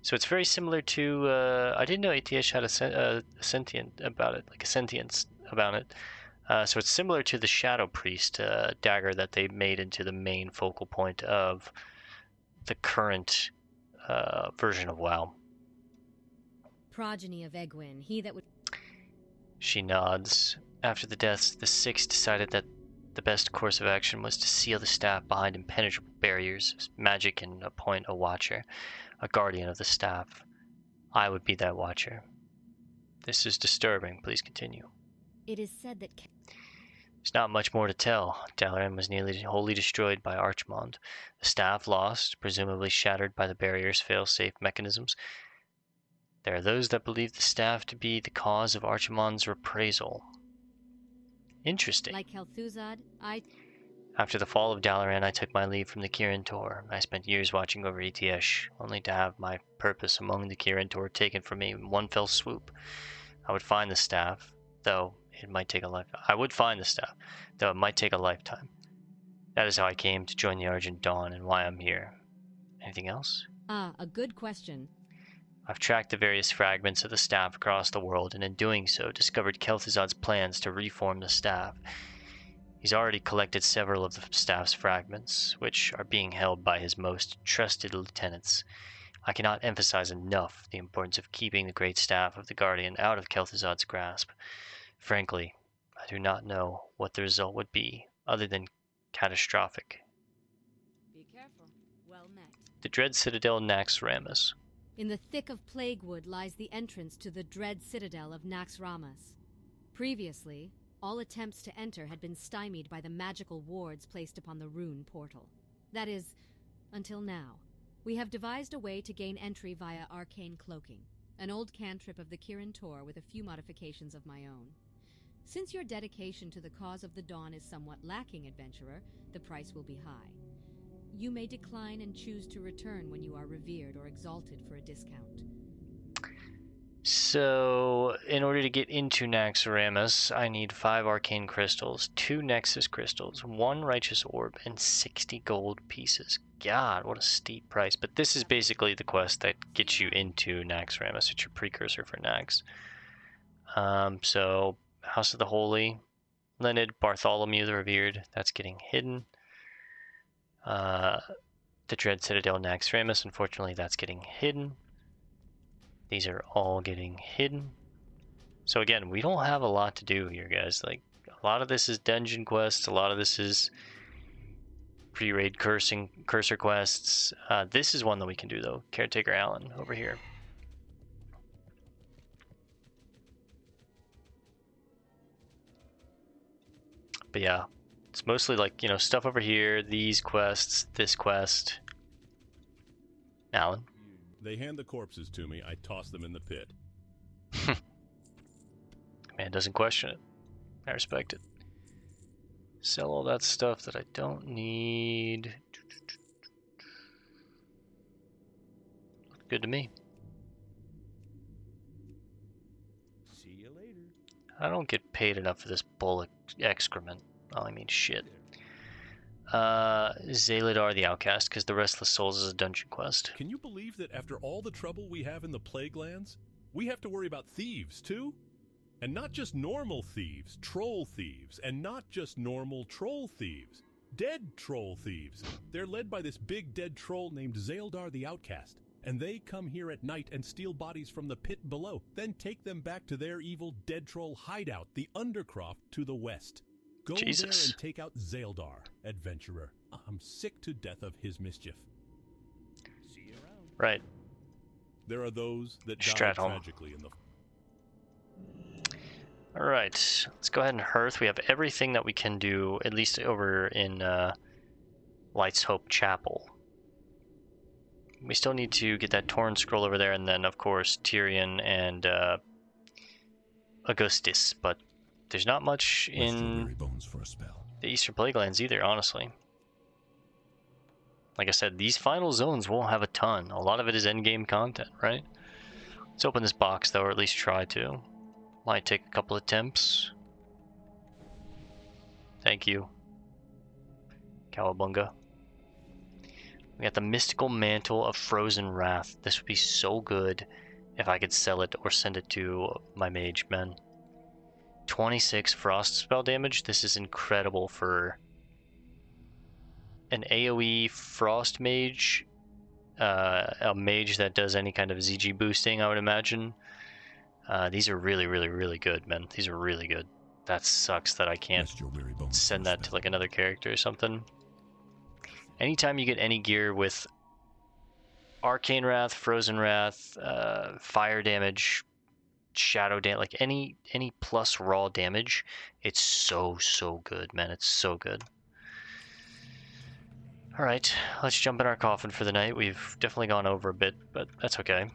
So it's very similar to... I didn't know ATH had a sentient about it, like a sentience about it. So it's similar to the Shadow Priest dagger that they made into the main focal point of the current version of WoW. Progeny of Egwin, he that would... She nods. After the deaths, the Six decided that the best course of action was to seal the staff behind impenetrable barriers, magic, and appoint a watcher, a guardian of the staff. I would be that watcher. This is disturbing. Please continue. It is said that... There's not much more to tell. Dalaran was nearly wholly destroyed by Archmond. The staff lost, presumably shattered by the barrier's fail-safe mechanisms. There are those that believe the staff to be the cause of Archimond's reprisal. Interesting. Like Kel'Thuzad, After the fall of Dalaran, I took my leave from the Kirin Tor. I spent years watching over ETH, only to have my purpose among the Kirin Tor taken from me in one fell swoop. I would find the staff, though it might take a lifetime. That is how I came to join the Argent Dawn and why I'm here. Anything else? a good question. I've tracked the various fragments of the staff across the world, and in doing so, discovered Kel'Thuzad's plans to reform the staff. He's already collected several of the staff's fragments, which are being held by his most trusted lieutenants. I cannot emphasize enough the importance of keeping the great staff of the Guardian out of Kel'Thuzad's grasp. Frankly, I do not know what the result would be, other than catastrophic. Be careful. Well met. The Dread Citadel Naxxramas. In the thick of Plaguewood lies the entrance to the dread citadel of Naxxramas. Previously, all attempts to enter had been stymied by the magical wards placed upon the rune portal. That is, until now. We have devised a way to gain entry via arcane cloaking, an old cantrip of the Kirin Tor with a few modifications of my own. Since your dedication to the cause of the Dawn is somewhat lacking, adventurer, the price will be high. You may decline and choose to return when you are revered or exalted for a discount. So, in order to get into Naxxramas, I need 5 arcane crystals, 2 nexus crystals, 1 righteous orb, and 60 gold pieces. God, what a steep price. But this is basically the quest that gets you into Naxxramas. It's your precursor for Nax. So, House of the Holy, Leonid, Bartholomew the Revered, that's getting hidden. The Dread Citadel Naxxramas, unfortunately that's getting hidden. These are all getting hidden. So again, we don't have a lot to do here, guys. Like, a lot of this is dungeon quests, a lot of this is pre-raid cursor quests. This is one that we can do though. Caretaker Allen over here. But yeah, it's mostly like, you know, stuff over here, these quests, this quest. Alan? They hand the corpses to me, I toss them in the pit. Man doesn't question it. I respect it. Sell all that stuff that I don't need. Good to me. See you later. I don't get paid enough for this bull excrement. Oh, I mean shit. Zaladar the Outcast, because the Restless Souls is a dungeon quest. Can you believe that after all the trouble we have in the Plague Lands, we have to worry about thieves too? And not just normal thieves, troll thieves, and not just normal troll thieves, dead troll thieves. They're led by this big dead troll named Zaladar the Outcast, and they come here at night and steal bodies from the pit below, then take them back to their evil dead troll hideout, the Undercroft to the west. Go there and take out Zaladar, adventurer. I'm sick to death of his mischief. See you around. Right. There are those that die Stratholm. tragically in the... Alright, let's go ahead and hearth. We have everything that we can do, at least over in Light's Hope Chapel. We still need to get that Torn Scroll over there, and then, of course, Tyrion and Augustus, but there's not much in bones for a spell. the Eastern Plaguelands either, honestly. Like I said, these final zones won't have a ton. A lot of it is endgame content, right? Let's open this box, though, or at least try to. Might take a couple attempts. Thank you. Cowabunga. We got the Mystical Mantle of Frozen Wrath. This would be so good if I could sell it or send it to my mage men. 26 frost spell damage. This is incredible for an AoE frost mage. A mage that does any kind of ZG boosting, I would imagine. These are really, really, really good, man. These are really good. That sucks that I can't send that to like another character or something. Anytime you get any gear with Arcane Wrath, Frozen Wrath, fire damage, shadow damage, like any plus raw damage, it's so good, man. It's so good. All right, let's jump in our coffin for the night. We've definitely gone over a bit, but that's okay.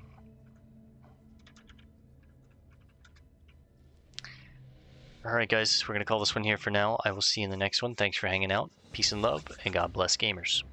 All right, guys, we're gonna call this one here for now. I will see you in the next one. Thanks for hanging out. Peace and love, and God bless gamers.